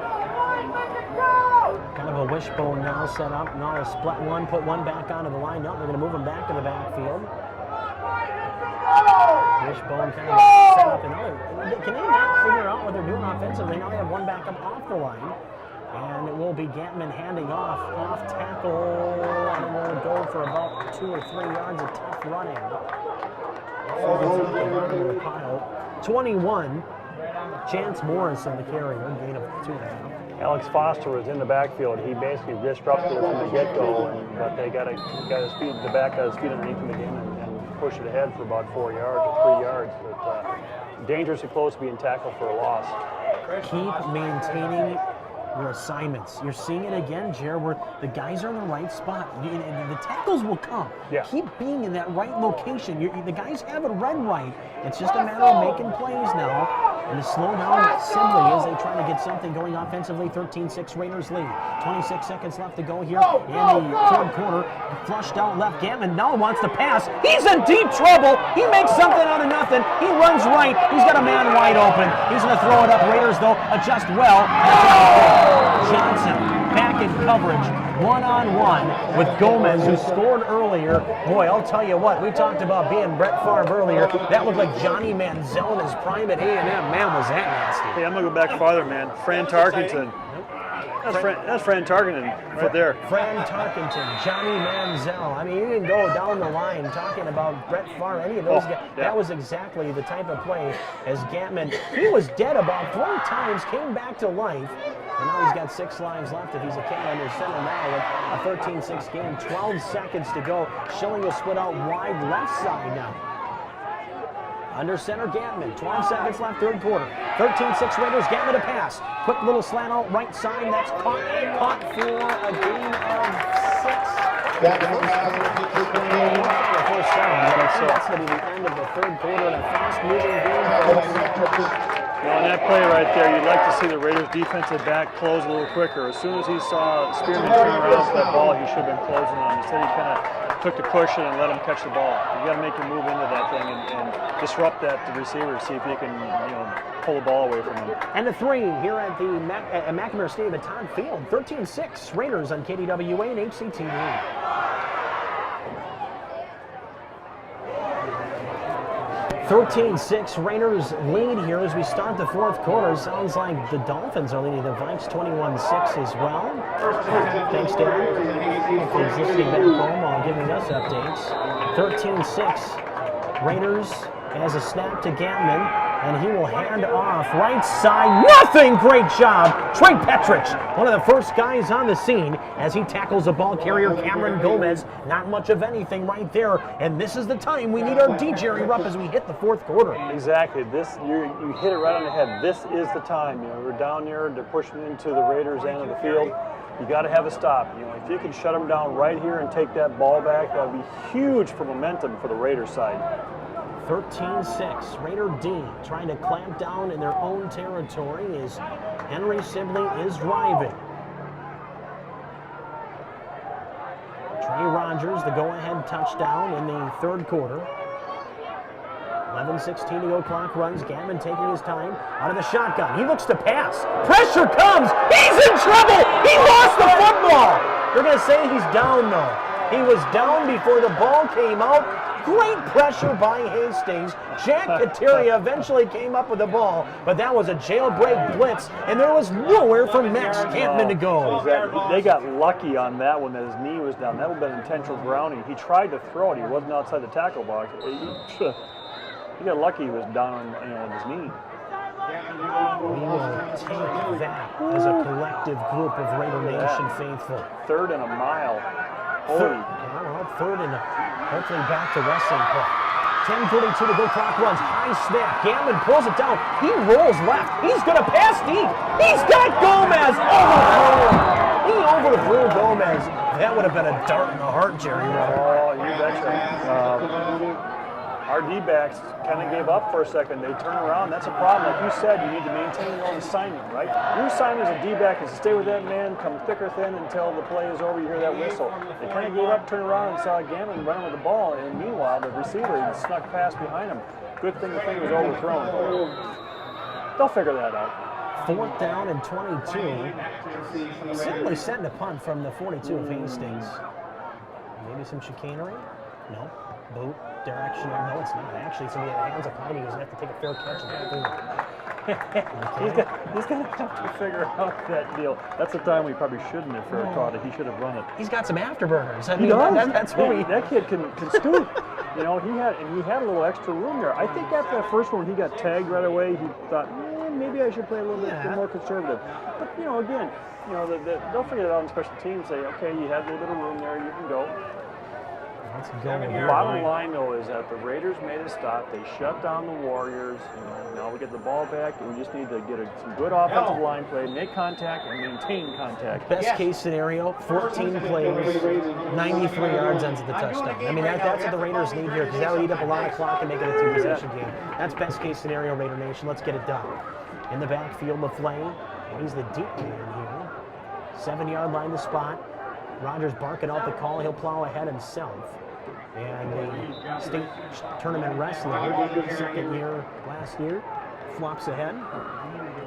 Kind of a wishbone now set up. Now a split one, put one back onto the line. No, they're going to move him back to the backfield. Wishbone kind of set up another. Can they not figure out what they're doing offensively? Now they have one back up off the line. And it will be Gantman handing off tackle, and it will go for about 2 or 3 yards of tough running. 21, Chance Morrison, the carrier, gain of 2.5. Alex Foster was in the backfield. He basically disrupted it from the get-go, but they got his feet, the back got his feet underneath him again and pushed it ahead for about 4 yards or 3 yards. But dangerously close to being tackled for a loss. Keep maintaining your assignments. You're seeing it again, Jer, where the guys are in the right spot. The tackles will come. Yeah. Keep being in that right location. The guys have it read right. It's just a matter of making plays now. And to slow down Sibley as they try to get something going offensively. 13-6 Raiders lead. 26 seconds left to go here in the third quarter. Flushed out left. Gantman now wants to pass. He's in deep trouble. He makes something out of nothing. He runs right. He's got a man wide open. He's going to throw it up. Raiders, though, adjust well. Johnson back in coverage, one-on-one with Gomez, who scored earlier. Boy, I'll tell you what, we talked about being Brett Favre earlier. That looked like Johnny Manziel in his prime at A&M. Man, was that nasty. Hey, I'm going to go back farther, man. Fran Tarkenton. That's Fran Tarkenton right there. Fran Tarkenton, Johnny Manziel. I mean, you can go down the line talking about Brett Favre, any of those guys. Yeah. That was exactly the type of play as Gantman. He was dead about 3 times, came back to life, and now he's got 6 lives left if he's a cat under center now with a 13-6 game. 12 seconds to go. Schilling will split out wide left side now. Under center, Gantman. 12 seconds left, third quarter. 13-6 Raiders, Gantman to pass. Quick little slant out right side. That's caught for a gain of 6. First down. That's going to be the end of the third quarter in a fast-moving game. Well, on that play right there, you'd like to see the Raiders' defensive back close a little quicker. As soon as he saw Spearman turn around for that ball, he should have been closing on him. Instead, he kind of took the cushion and let him catch the ball. You got to make him move into that thing and disrupt that receiver, see if you can, pull the ball away from him. And the 3 here at the McNamara Stadium at Todd Field. 13-6 Raiders on KDWA and HCTV. 13-6 Raiders lead here as we start the fourth quarter. Sounds like the Dolphins are leading the Vikes 21-6 as well. Thanks, Dad. Hopefully he's listening back home while giving us updates. 13-6 Raiders has a snap to Gatman. And he will hand off right side. Nothing! Great job. Trey Petrich, one of the first guys on the scene as he tackles a ball carrier, Cameron Gomez. Not much of anything right there. And this is the time we need our D. Jerry Rupp as we hit the fourth quarter. Exactly. You hit it right on the head. This is the time. We're down here. They're pushing into the Raiders' end of the field. You got to have a stop. If you can shut them down right here and take that ball back, that would be huge for momentum for the Raiders' side. 13-6. Raider D trying to clamp down in their own territory as Henry Sibley is driving. Trey Rogers, the go-ahead touchdown in the third quarter. 11:16 to go, clock runs. Gatman taking his time out of the shotgun. He looks to pass. Pressure comes. He's in trouble. He lost the football. They're going to say he's down, though. He was down before the ball came out. Great pressure by Hastings. Jack Kateria eventually came up with the ball, but that was a jailbreak blitz, and there was nowhere for Max Campman to go. Exactly. They got lucky on that one that his knee was down. That would have been intentional grounding. He tried to throw it. He wasn't outside the tackle box. He got lucky he was down on his knee. We will take that as a collective group of Raider Nation faithful. 3rd and a mile. Third and hopefully back to wrestling play. 10:42 to go, clock runs. High snap. Gatman pulls it down. He rolls left. He's going to pass deep. He's got Gomez. He overthrew Gomez. That would have been a dart in the heart, Jerry. Oh, you betcha. Our D-backs kind of gave up for a second. They turn around. That's a problem. Like you said, you need to maintain your own assignment, right? Your assignment as a D-back is to stay with that man, come thick or thin until the play is over. You hear that whistle. They kind of gave up, turned around, and saw Gammon running with the ball. And meanwhile, the receiver snuck past behind him. Good thing the thing was overthrown. They'll figure that out. 4th down and 22. Sibley setting a punt from the 42 of Hastings. Maybe some chicanery? No. Boot. Directional. No, it's not. Actually, it's going to be the hands of Heidi. He's going to have to take a fair catch. He's going to have to figure out that deal. That's the time we probably shouldn't have fair caught it. He should have run it. He's got some afterburners. I He mean, does. That's what we. That kid can scoop. He had a little extra room there. I think after that first one, he got tagged right away. He thought, maybe I should play a little bit more conservative. But again, they'll figure it out on special teams. Say, okay, you had a little bit of room there. You can go. The bottom line, though, is that the Raiders made a stop. They shut down the Warriors. Now we get the ball back, and we just need to get some good offensive line play, make contact, and maintain contact. Best case scenario, 14 plays, 93 yards ends at the touchdown. I mean, that's what the Raiders need here, because that would eat up a lot of clock and make it a two-possession game. That's best case scenario, Raider Nation. Let's get it done. In the backfield, LaFlame. He's the deep man here. 7-yard line to spot. Rogers barking out the call. He'll plow ahead himself. And the state tournament wrestler, second year last year, flops ahead.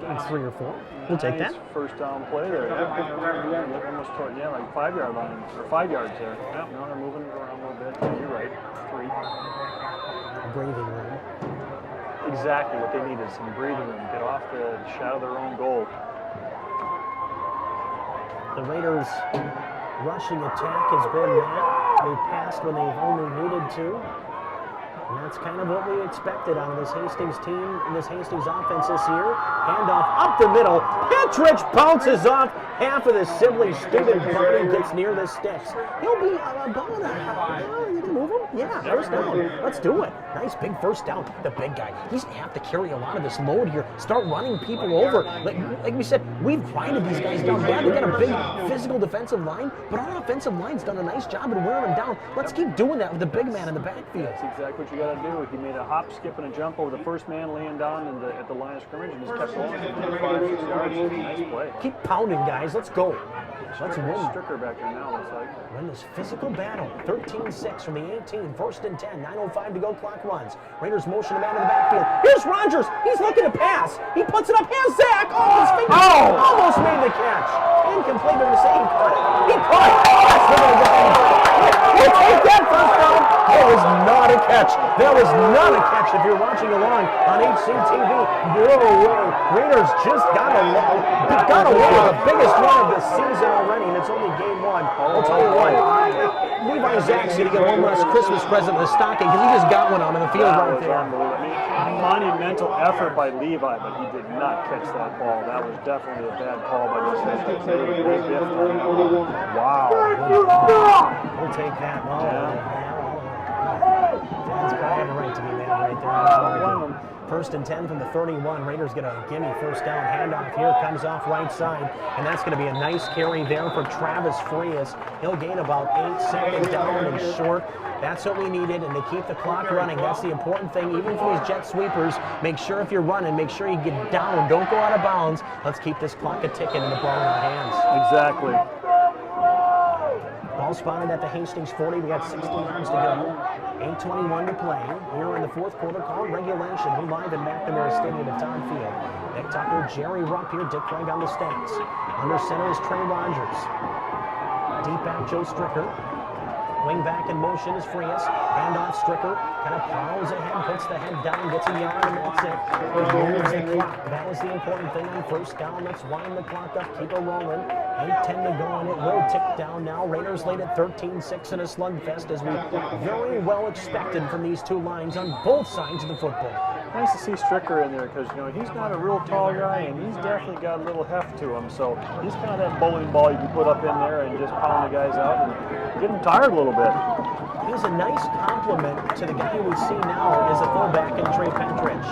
Getting 3 or 4. We'll take that. First down play there. Almost toward, like 5-yard line, or 5 yards there. Yep, now they're moving it around a little bit. You're right. 3. Breathing room. Exactly what they need is some breathing room. Get off the shadow of their own goal. The Raiders' rushing attack has been that. They've passed when they've only needed to. And that's kind of what we expected out of this Hastings team and this Hastings offense this year. Handoff up the middle. Petrich bounces off. Half of the Sibley student body gets near the sticks. He'll be about you can move him? Yeah, first down. Let's do it. Nice big first down. The big guy. He's going to have to carry a lot of this load here. Start running people over. Like we said, we've grinded these guys down. Yeah, they got a big physical defensive line, but our offensive line's done a nice job of wearing them down. Let's keep doing that with the big man in the backfield. That's exactly what you got to do. He made a hop, skip, and a jump over the first man laying down at the line of scrimmage and just kept going for 5-6 yards. Nice play. Keep pounding, guys. Let's go. Let's win. Stricker back there now, looks like. Win this physical battle. 13-6 from the 18. First and 10. 9:05 to go. Clock runs. Raiders motion a man in the backfield. Here's Rogers. He's looking to pass. He puts it up. Here's Zach. Oh, his fingers almost made the catch. Incomplete. They're going to say he caught it. He caught it. Yes, they're going to go. We'll take that first down. That was not a catch. That was not a catch if you're watching along on HCTV. No way. Raiders just got away with the biggest one of the season already, and it's only game one. I'll tell you what, Levi Zach's going to get one last Christmas present in the stocking because he just got one on in the field right there. Monumental effort by Levi, but he did not catch that ball. That was definitely a bad call by the defense. Wow. We'll take that. That's probably have a right to be mad right there. First and 10 from the 31. Raiders get a gimme first down. Handoff here comes off right side. And that's going to be a nice carry there for Travis Frias. He'll gain about 8 seconds down and short. That's what we needed, and to keep the clock running. That's the important thing, even for these jet sweepers. Make sure if you're running, make sure you get down. Don't go out of bounds. Let's keep this clock a-ticking and the ball in our hands. Exactly. Ball spotted at the Hastings 40. We got 60 yards to go. 8:21 to play. Here in the fourth quarter, called regulation. We're live in McNamara Stadium at Todd Field. Nick Tucker, Jerry Rupp here. Dick Craig on the stats. Under center is Trey Rogers. Deep back, Joe Stricker. Wing back in motion is Frias. Handoff, Stricker kind of plows ahead, puts the head down, gets a yard, and that's it. Moves the clock. That was the important thing on first down. Let's wind the clock up, keep it rolling. 8:10 to go, and it will tick down now. Raiders lead at 13-6 in a slugfest, as we very well expected from these two lines on both sides of the football. Nice to see Stricker in there because, he's not a real tall guy, and he's definitely got a little heft to him. So he's kind of that bowling ball you can put up in there and just pound the guys out and get them tired a little bit. He's a nice compliment to the guy we see now as a fullback in Trey Pentridge.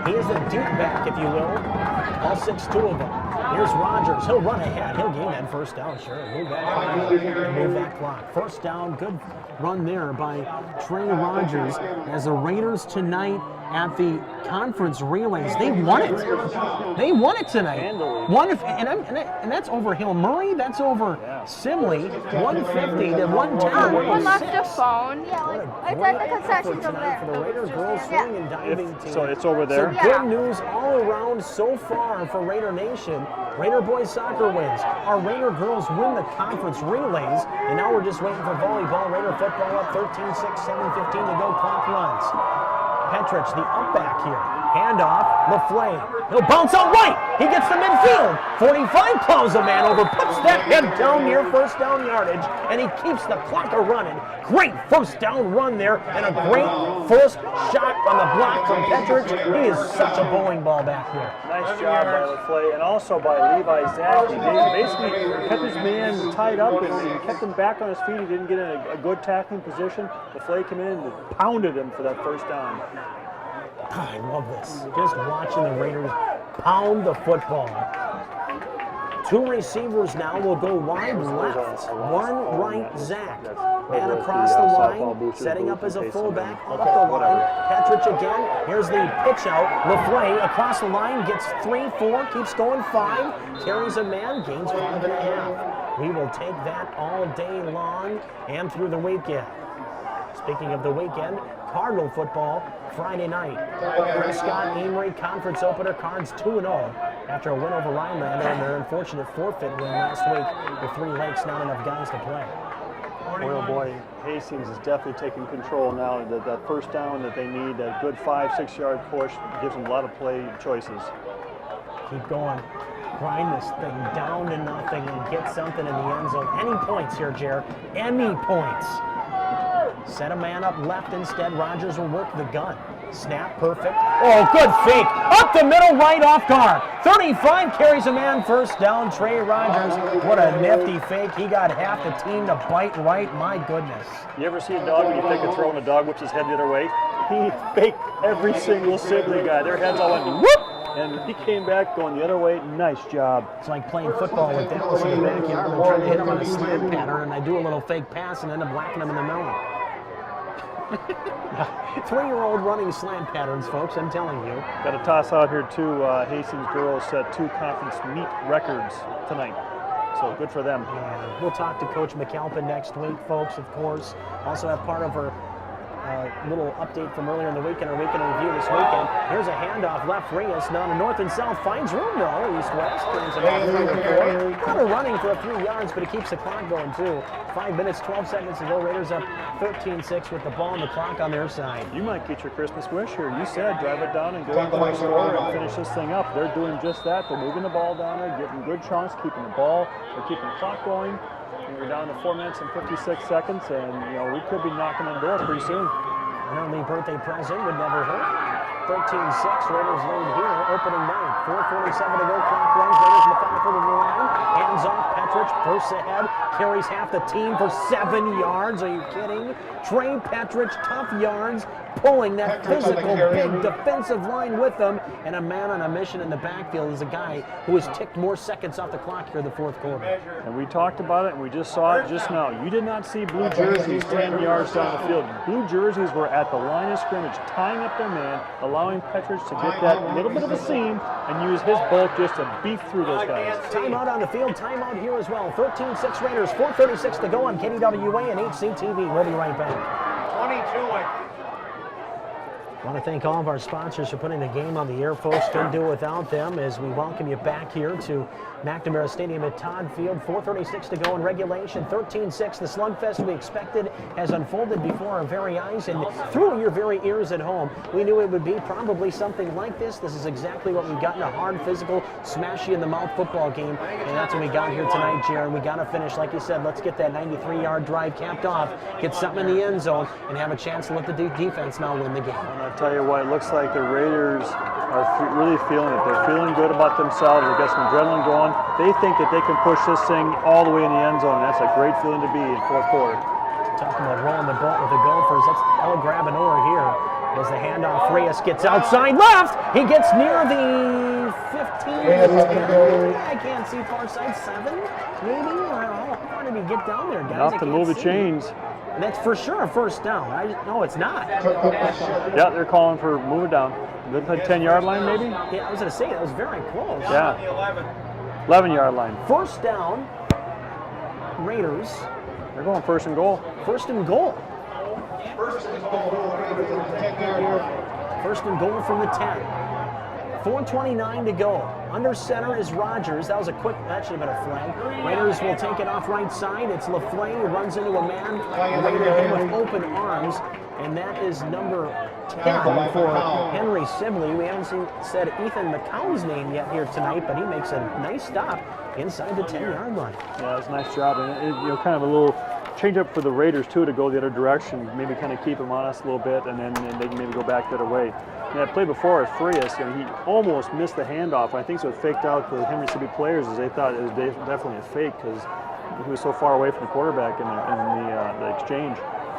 He is the deep back, if you will. All 6'2" of them. Here's Rogers. He'll run ahead. He'll gain that first down, sure. Move that clock. First down. Good run there by Trey Rogers. As the Raiders tonight at the conference relays, they won it. They won it tonight. And that's over Hill Murray. That's over Sibley. 150 to 110. One left the phone. It's at the concessions over there. For the Raiders girls swing and diving team. So it's over there. So good news all around so far for Raider Nation. Raider boys soccer wins. Our Raider girls win the conference relays. And now we're just waiting for volleyball. Raider football up 13-6, 7:15 to go. Clock runs. Petrich, the up back here. Handoff, LaFleur. He'll bounce out right. He gets the midfield. 45 plows a man over, puts that head down near first down yardage, and he keeps the clock a-running. Great first down run there, and a great first shot on the block from Petrich. He is such a bowling ball back here. Nice job by LaFleur, and also by Levi Zach. He basically kept his man tied up and kept him back on his feet. He didn't get in a good tackling position. LaFleur came in and pounded him for that first down. I love this. Just watching the Raiders pound the football. Two receivers now will go wide left. One right, Zach. Man across the line, setting up as a fullback up the line. Petrich again. Here's the pitch out. LaFleur across the line, gets 3, 4, keeps going 5. Carries a man, gains 5.5. We will take that all day long and through the weekend. Speaking of the weekend, Cardinal football Friday night. Prescott Amory Conference opener, Cards 2-0 after a win over Rhinelander and their unfortunate forfeit win last week with 3 Lakes, not enough guys to play. Oh boy, Hastings is definitely taking control now. That first down that they need, that good 5-6 yard push, gives them a lot of play choices. Keep going. Grind this thing down to nothing and get something in the end zone. Any points here, Jared? Any points? Set a man up left instead. Rogers will work the gun. Snap, perfect. Oh, good fake. Up the middle, right off guard. 35 carries a man, first down. Trey Rogers, what a nifty fake. He got half the team to bite right. My goodness. You ever see a dog when you take a throw and the dog whips his head the other way? He faked every single Sibley guy. Their heads all went whoop, and he came back going the other way. Nice job. It's like playing football with Dallas in the backyard. I'm trying to hit him on a slant pattern, and I do a little fake pass and end up whacking him in the melon. 3-year-old running slant patterns, folks, I'm telling you. Got to toss out here, too. Hastings girls set 2 conference meet records tonight. So good for them. And we'll talk to Coach McAlpin next week, folks, of course. Also have part of her little update from earlier in the week in our weekend review this weekend. Here's a handoff left Reyes. Now to north and south. Finds room though. East-west. Turns it off 3 or 4. Kind of running for a few yards, but it keeps the clock going too. 5 minutes, 12 seconds to go. Raiders up 13-6 with the ball and the clock on their side. You might get your Christmas wish here. You said drive it down and go for a score and finish this thing up. They're doing just that. They're moving the ball down there, getting good chunks, keeping the ball. They're keeping the clock going. And we're down to 4 minutes and 56 seconds, and we could be knocking on the door pretty soon. An early birthday present would never hurt. 13-6, Raiders lead here, opening ninth. 4:47 to go, clock runs, Raiders methodical to the line. Hands off, Petrich bursts ahead, carries half the team for 7 yards. Are you kidding? Trey Petrich, tough yards, pulling that physical big defensive line with them. And a man on a mission in the backfield is a guy who has ticked more seconds off the clock here in the fourth quarter. And we talked about it, and we just saw it just now. You did not see blue jerseys 10 yards down the field. Blue jerseys were at the line of scrimmage, tying up their man, allowing Petrich to get that little bit of a seam and use his bulk just to beat through those guys. Timeout on the field, timeout here as well. 13-6 Raiders, 4:36 to go on KDWA and HCTV. We'll be right back. 22. I want to thank all of our sponsors for putting the game on the air, folks. Couldn't do it without them as we welcome you back here to McNamara Stadium at Todd Field. 4:36 to go in regulation. 13-6. The slugfest we expected has unfolded before our very eyes and through your very ears at home. We knew it would be probably something like this. This is exactly what we got in a hard, physical, smash-you-in-the-mouth football game. And that's what we got here tonight, Jaron. We got to finish, like you said, let's get that 93-yard drive capped off, get something in the end zone, and have a chance to let the defense now win the game. I'll tell you what, it looks like the Raiders are really feeling it. They're feeling good about themselves. They've got some adrenaline going. They think that they can push this thing all the way in the end zone. That's a great feeling to be in fourth quarter. Talking about rolling the boat with the Gophers. That's El Grabinor here as the handoff. Reyes gets outside left. He gets near the 15. I can't see far side. 7, maybe? How far did he get down there, guys? Enough to move the chains. And that's for sure a first down. No, it's not. Yeah, they're calling for move it down. The 10-yard line, maybe? Yeah, I was going to say, that was very close. Yeah. 11-yard line. First down, Raiders. They're going first and goal. First and goal. First and goal from the 10. 4:29 to go. Under center is Rogers. That was a quick, that should have been a flag. Raiders will take it off right side. It's LaFleur who runs into a man. Raider him with open arms. And that is number 10 for Henry Sibley. We haven't said Ethan McCown's name yet here tonight, but he makes a nice stop inside the 10-yard line. Yeah, that's a nice job. And kind of a little change up for the Raiders too to go the other direction. Maybe kind of keep them honest a little bit, and then they can maybe go back the other way. Yeah, play before at Frias, he almost missed the handoff. I think so it faked out the Henry Sibley players as they thought it was definitely a fake because he was so far away from the quarterback in the exchange.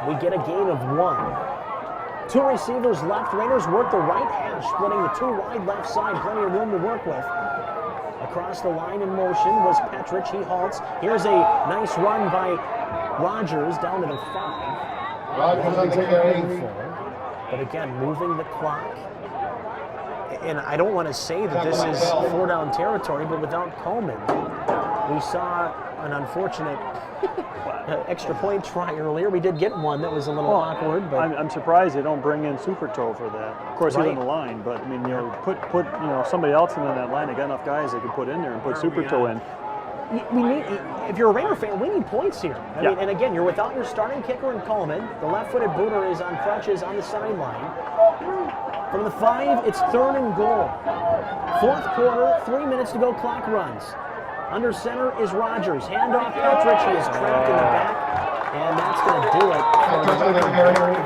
We get a gain of 1. 2 receivers left. Raiders work the right hash, splitting the 2 wide left side. Plenty of room to work with. Across the line in motion was Petrich. He halts. Here's a nice run by Rogers down to the 5. Rogers on the carry. But again, moving the clock. And I don't want to say that this is 4-down territory, but without Coleman, we saw an unfortunate extra point try earlier. We did get one that was a little awkward. But I'm surprised they don't bring in Supertoe for that. Of course, he's on the line, but I mean, put somebody else in that line. They got enough guys they can put in there and put Supertoe in. We need, if you're a Raider fan, we need points here. I mean, and again, you're without your starting kicker in Coleman. The left-footed booter is on crutches on the sideline. From the 5, it's 3rd and goal. Fourth quarter, 3 minutes to go, clock runs. Under center is Rogers. Handoff Petrich. He is trapped in the back, and that's going to do it.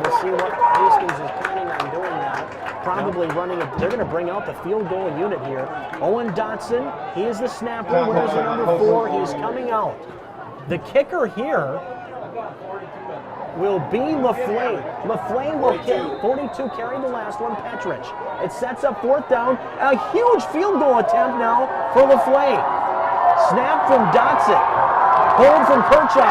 We'll see what Hastings is planning on doing now. Probably running it. They're going to bring out the field goal unit here. Owen Dotson, he is the snapper. Where's the number 4? He's coming out. The kicker here will be LaFleur. LaFleur will hit 42, carry the last one, Petrich. It sets up 4th down. A huge field goal attempt now for LaFleur. Snap from Dotson. Hold from Kirchhoff.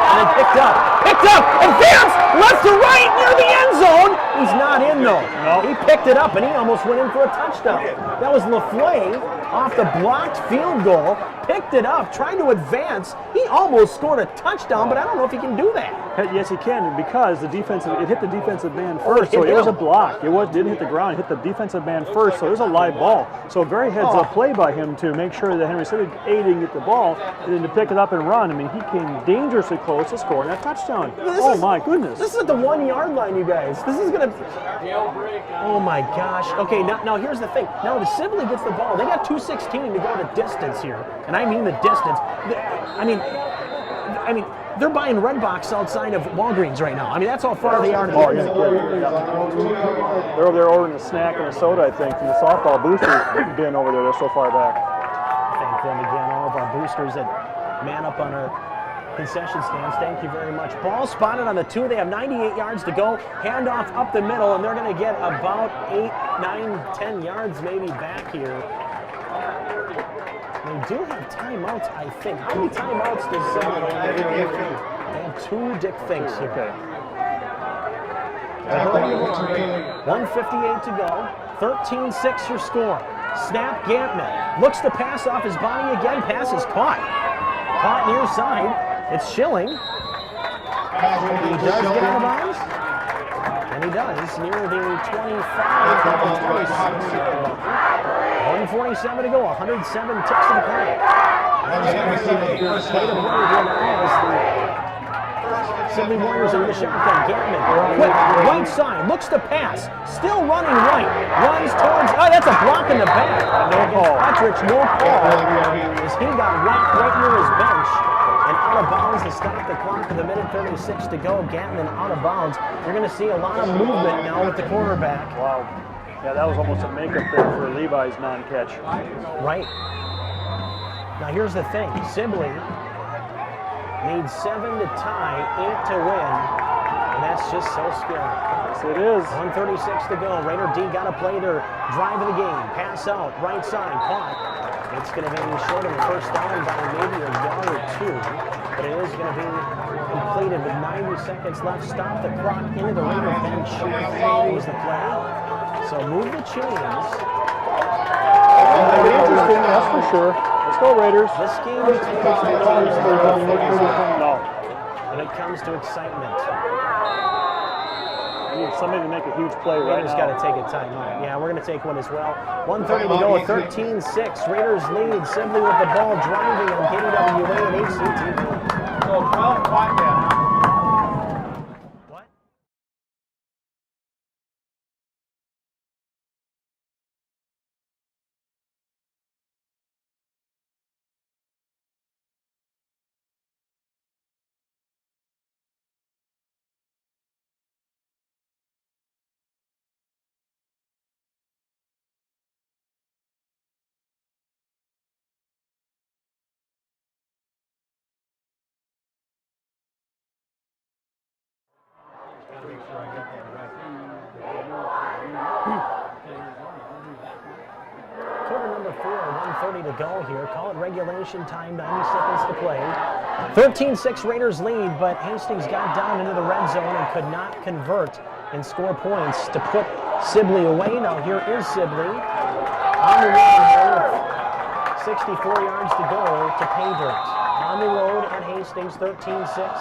And then picked up. Advance left to right near the end zone. He's not in though. No. He picked it up and he almost went in for a touchdown. That was LaFleur off the blocked field goal, picked it up, tried to advance. He almost scored a touchdown, but I don't know if he can do that. Yes, he can, because it hit the defensive man Oh, it first, so hit it was a him. block. Didn't hit the ground, it hit the defensive man first, so it was a live ball. So very heads-up play by him to make sure that Henry Sibley didn't get the ball, and then to pick it up and run. I mean, he came dangerously close to scoring that touchdown. My goodness. This is at the 1 yard line, you guys. This is gonna. Oh my gosh. Okay, now here's the thing. Now the Sibley gets the ball. They got 2:16 to go the distance here, and I mean the distance. I mean, they're buying Red Box outside of Walgreens right now. I mean, that's how far they are to the They're over there ordering a snack and a soda, I think, from the softball boosters bin over there. They're so far back. Thank them again, all of our boosters that man up on our concession stands. Thank you very much. Ball spotted on the 2. They have 98 yards to go. Handoff up the middle, and they're going to get about 8, 9, 10 yards maybe back here. They do have timeouts, I think. How many timeouts does somebody have? They have 2 Dick Finks here. Okay. 1:58 to go. 13-6 your score. Snap, Gantman looks to pass off his body again. Pass is caught. Caught near side. It's Schilling. He does get out of bounds. And he does, near the 25, 147 to go, 107 ticks to the clock. Play to play here now as the Sibley Warriors are in the shotgun. Gantman, quick, right side, looks to pass, still running right, runs towards, that's a block in the back. No call. Patrick, no call, as he got whacked right near his bench. And out of bounds to stop the clock with 1:36 to go. Gantman out of bounds. You're going to see a lot of movement now with the quarterback. Wow. Yeah, that was almost a makeup there for Levi's non-catch. Right. Now here's the thing. Sibley needs 7 to tie, 8 to win. And that's just so scary. Yes, it is. 1:36 to go. Raider D got to play their drive of the game. Pass out, right side, caught. It's going to be short of the first down by maybe a yard or 2, but it is going to be completed with 90 seconds left. Stop the clock into the Raider bench. Was the play. So move the chains. It'll be interesting, that's for sure. Let's go, Raiders. This game is when it comes to excitement. Need somebody to make a huge play right Raiders now. got to take a timeout. Yeah, we're going to take one as well. 1:30 to go, 13-6. Raiders lead. Sibley with the ball driving on KDWA and HCTV. What? Quarter number 4, 1:30 to go here. Call it regulation time, 90 seconds to play. 13-6 Raiders lead, but Hastings got down into the red zone and could not convert and score points to put Sibley away. Now here is Sibley on the road, 64 yards to go to pay dirt. On the road at Hastings, 13-6.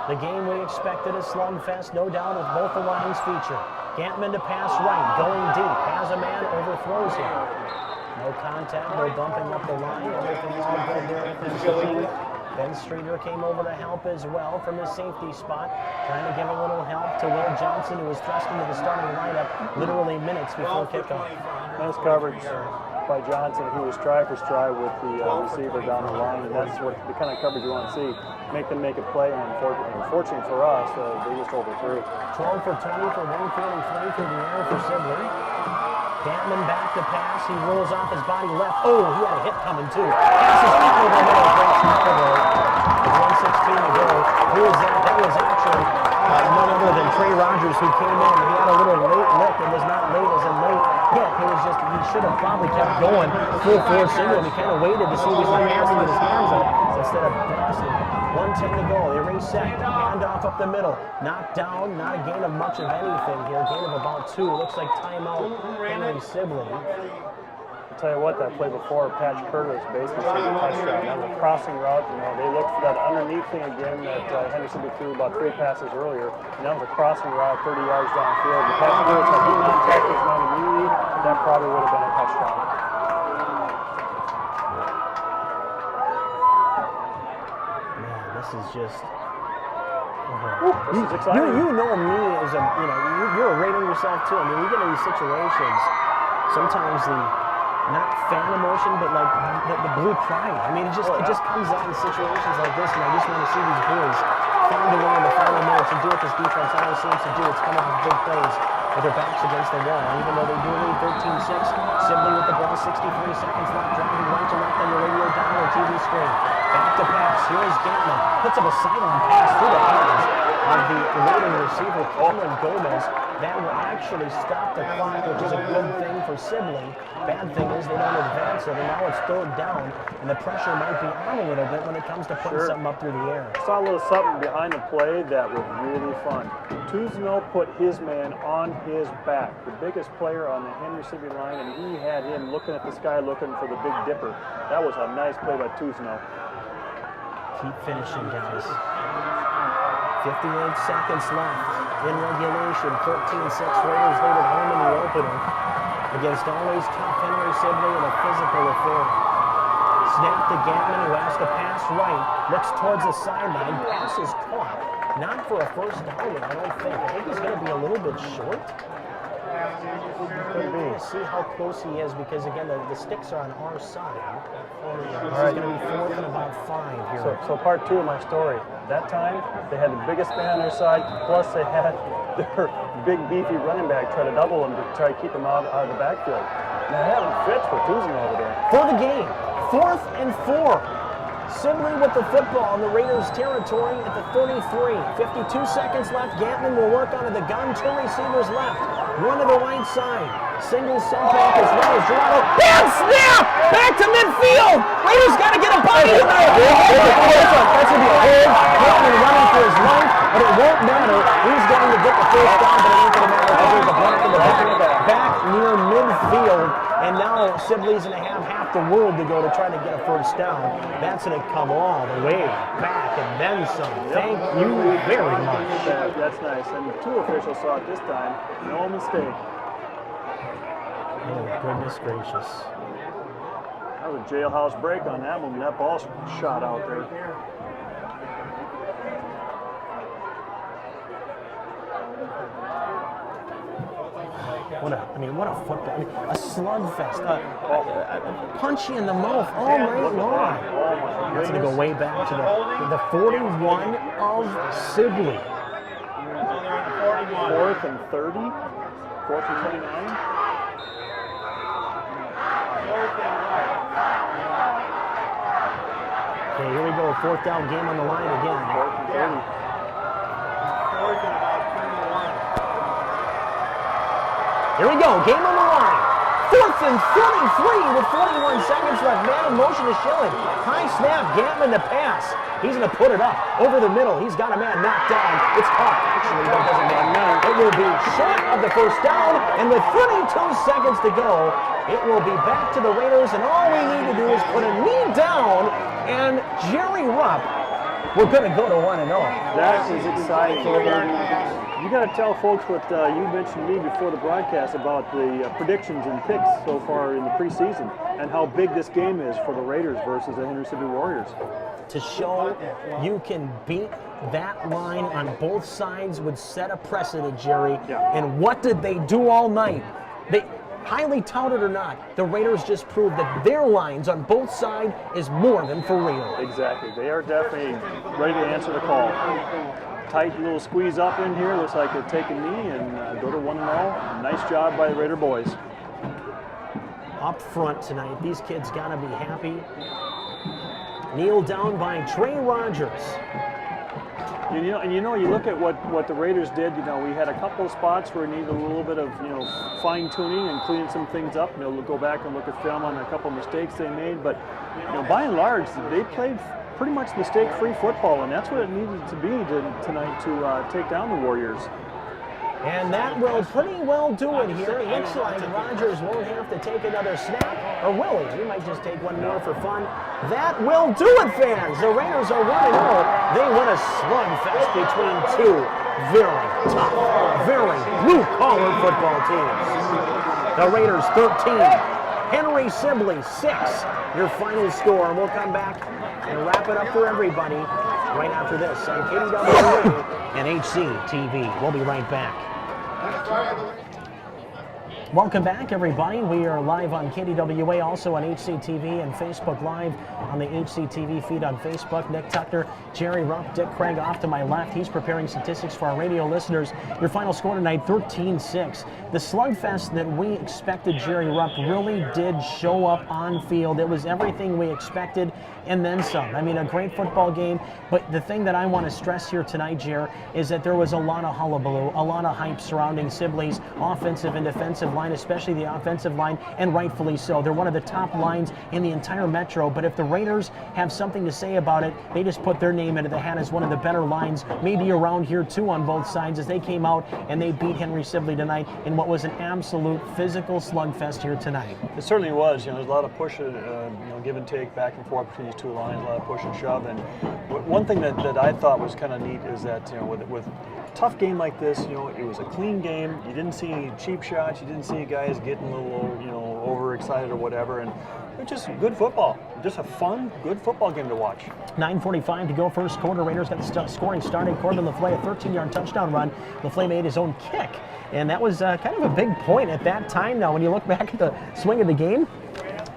The game we expected, a slugfest, no doubt, with both the lines feature. Gantman to pass right, going deep, has a man, overthrows him. No contact, no bumping up the line, everything all good there. Ben Streeter came over to help as well from the safety spot, trying to give a little help to Will Johnson, who was thrust into the starting lineup literally minutes before kickoff. Nice coverage by Johnson. He was try for try with the receiver down the line, and that's what the kind of coverage you want to see. Make them make a play, and unfortunately for us, they just overthrew. 12 for 20 for 143 through the air for Sibley. Gantman back to pass. He rolls off his body left. Oh, he had a hit coming too. Passes back over the middle. Great snap with 1:16 to go. Who was that? That was actually none other than Trey Rogers, who came in. He had a little late lick. It was not late as in late hit. It was just, he should have probably kept going full force into him. He kind of waited to see if he was going to pass and get his hands on it. So instead of Boston. 1:10 to go. They reset. Handoff up the middle. Knocked down. Not a gain of much of anything here. Gain of about 2. Looks like timeout. Henry Sibley. I'll tell you what, that play before, Patch Curtis basically took a touchdown. That was a crossing route. You know, they looked for that underneath thing again that Henry Sibley threw about 3 passes earlier. And that was a crossing route 30 yards downfield. And Patch Curtis had not tacked his man immediately. That probably would have been a touchdown. This is just. This is exciting. You know me as a, you're a Raider yourself too. I mean, you get in these situations, sometimes the, not fan emotion, but like the blue pride. I mean, it just comes out in situations like this, and I just want to see these boys find a way in the final minutes and do what this defense always seems to do. It's come up with big plays with their backs against the wall. Even though they do lead 13-6, Sibley with the ball, 63 seconds left, driving right to left on the radio down on the TV screen. Back to pass. Here's Gantman. Puts up a sideline pass through the hands of the leading receiver, Cameron Gomez. That will actually stop the clock, which is a good thing for Sibley. Bad thing is they don't advance it, and now it's 3rd down, and the pressure might be on a little bit when it comes to putting something up through the air. Saw a little something behind the play that was really fun. Tuzno put his man on his back, the biggest player on the Henry Sibley line, and he had him looking at the sky, looking for the Big Dipper. That was a nice play by Tuzno. Keep finishing, guys. 58 seconds left in regulation. 13-6 Raiders lead at home in the opener against always tough Henry Sibley in a physical affair. Snap to Gantman, who has to pass right. Looks towards the sideline. Pass is caught. Not for a first down, I don't think. I think he's going to be a little bit short. We're going to see how close he is because, again, the sticks are on our side. This is going to be 4th and about 5 here. So part 2 of my story. That time, they had the biggest man on their side, plus they had their big, beefy running back try to double him to try to keep him out of the backfield. Now, they haven't fits for Tuzno over there. For the game, 4th and 4. Sibley with the football in the Raiders' territory at the 33. 52 seconds left. Gantman will work onto the gun. 2 receivers left. One to the right side. Single setback as well as Gerardo. Bam! Snap! Back to midfield! Raiders got to get a body in there! That's going to be a hold. Gantman running for his life, but it won't matter. He's going to get the first down, but it ain't going to matter because there's a block in the back near midfield. And now Sibley's going to have half the world to go to try to get a first down. That's going to come all the way back and then some. Thank you very much. That's nice. And 2 officials saw it this time. No mistake. Oh, goodness gracious. That was a jailhouse break on that one. That ball shot out there. What a football. I mean, a slugfest. Punchy in the mouth all night long. That's going to go way back to the 41 of Sibley. 4th and 30? 4th and 29? Okay, here we go. 4th down, game on the line again. 4th and 30. 4th and about 21. Here we go, game on the line. 4th and 33 with 41 seconds left. Man in motion to Schilling. High snap, Gantman to pass. He's going to put it up over the middle. He's got a man knocked down. It's caught. Actually, that doesn't matter. It will be short of the first down, and with 32 seconds to go, it will be back to the Raiders, and all we need to do is put a knee down, and Jerry Rupp, we're going to go to 1-0. That is exciting. You got to tell folks what you mentioned to me before the broadcast about the predictions and picks so far in the preseason and how big this game is for the Raiders versus the Henry Sibley Warriors. To show you can beat that line on both sides would set a precedent, Jerry. Yeah. And what did they do all night? They, highly touted or not, the Raiders just proved that their lines on both sides is more than for real. Exactly. They are definitely ready to answer the call. Tight little squeeze up in here. Looks like they're taking knee and go to 1-0. Nice job by the Raider boys. Up front tonight, these kids got to be happy. Kneel down by Trey Rogers. You look at what the Raiders did. We had a couple of spots where we needed a little bit of fine tuning and cleaning some things up. They'll go back and look at film on a couple of mistakes they made, but by and large they played pretty much mistake-free football, and that's what it needed to be tonight to take down the Warriors. And that will pretty well do it here. It looks like Rogers won't have to take another snap, or will he? He might just take one more for fun. That will do it, fans. The Raiders are 1-0. They win a slugfest between two very tough, very blue-collar football teams. The Raiders 13, Henry Sibley 6. Your final score. We'll come back and wrap it up for everybody right after this on KDWA and HCTV. We'll be right back. Welcome back, everybody. We are live on KDWA, also on HCTV and Facebook Live on the HCTV feed on Facebook. Nick Tucker, Jerry Rupp, Dick Craig off to my left. He's preparing statistics for our radio listeners. Your final score tonight, 13-6. The slugfest that we expected, Jerry Rupp, really did show up on field. It was everything we expected and then some. I mean, a great football game, but the thing that I want to stress here tonight, Jer, is that there was a lot of hullabaloo, a lot of hype surrounding Sibley's offensive and defensive line, especially the offensive line, and rightfully so. They're one of the top lines in the entire Metro, but if the Raiders have something to say about it, they just put their name into the hat as one of the better lines, maybe around here too on both sides, as they came out and they beat Henry Sibley tonight in what was an absolute physical slugfest here tonight. It certainly was. You know, there's a lot of push, give and take back and forth between these two lines, a lot of push and shove. And one thing that I thought was kind of neat is that, with a tough game like this, it was a clean game. You didn't see any cheap shots. You didn't see guys getting a little, overexcited or whatever. And it's just good football. Just a fun, good football game to watch. 9:45 to go first quarter. Raiders got the scoring started. Corbin LaFleur, a 13-yard touchdown run. LaFleur made his own kick. And that was kind of a big point at that time. Now, when you look back at the swing of the game,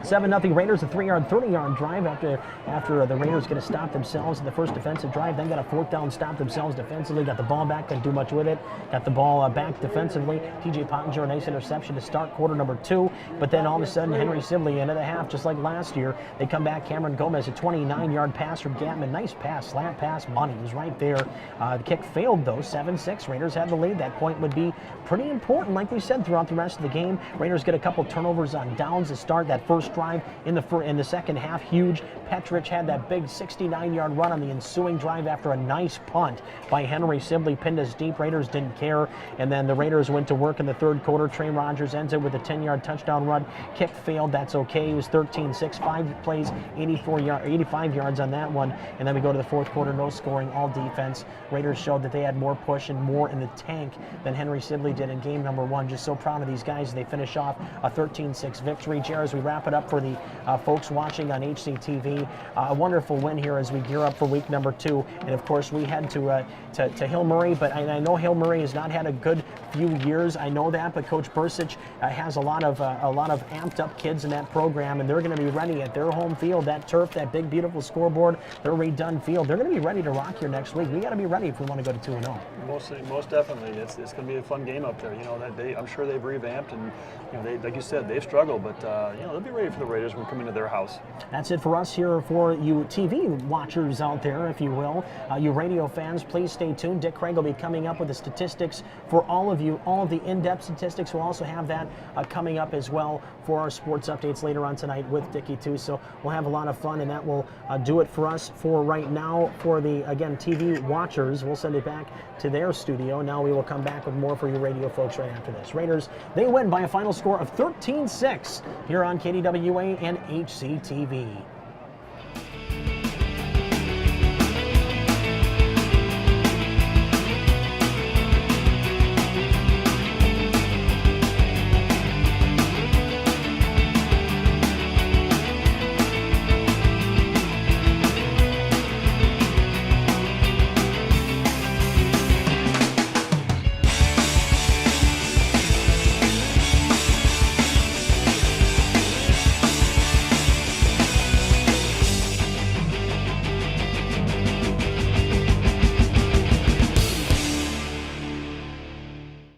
7-0 Raiders, a 3-yard, 30-yard drive after the Raiders get a stop themselves in the first defensive drive, then got a fourth down stop themselves defensively, got the ball back, couldn't do much with it, got the ball back defensively. TJ Pottinger, a nice interception to start quarter number 2, but then all of a sudden Henry Sibley into the half, just like last year. They come back, Cameron Gomez, a 29-yard pass from Gatman, nice pass, slant pass, money was right there. The kick failed though, 7-6, Raiders had the lead. That point would be pretty important, like we said, throughout the rest of the game. Raiders get a couple turnovers on downs to start that first drive in the second half. Huge. Petrich had that big 69-yard run on the ensuing drive after a nice punt by Henry Sibley, pinned us deep. Raiders didn't care, and then the Raiders went to work in the third quarter. Trey Rogers ends it with a 10-yard touchdown run. Kick failed. That's okay. It was 13-6, 5 plays, 85 yards on that one, and then we go to the fourth quarter. No scoring, all defense. Raiders showed that they had more push and more in the tank than Henry Sibley did in game number 1. Just so proud of these guys as they finish off a 13-6 victory. Jared, as we wrap it up for the folks watching on HCTV, a wonderful win here as we gear up for week number 2. And of course, we head to Hill Murray, but I know Hill Murray has not had a good few years. I know that, but Coach Bursich has a lot of amped up kids in that program, and they're going to be ready at their home field, that turf, that big beautiful scoreboard, their redone field. They're going to be ready to rock here next week. We got to be ready if we want to go to 2-0. Most definitely, it's going to be a fun game up there. I'm sure they've revamped, and they, like you said, they've struggled, but they'll be ready for the Raiders when we come into their house. That's it for us here. For you TV watchers out there, if you will, you radio fans, please stay tuned. Dick Craig will be coming up with the statistics for all of you, all of the in-depth statistics. We'll also have that coming up as well for our sports updates later on tonight with Dickie too. So we'll have a lot of fun, and that will do it for us for right now. For the, again, TV watchers, we'll send it back to their studio. Now we will come back with more for you radio folks right after this. Raiders, they win by a final score of 13-6 here on KDWA and HCTV.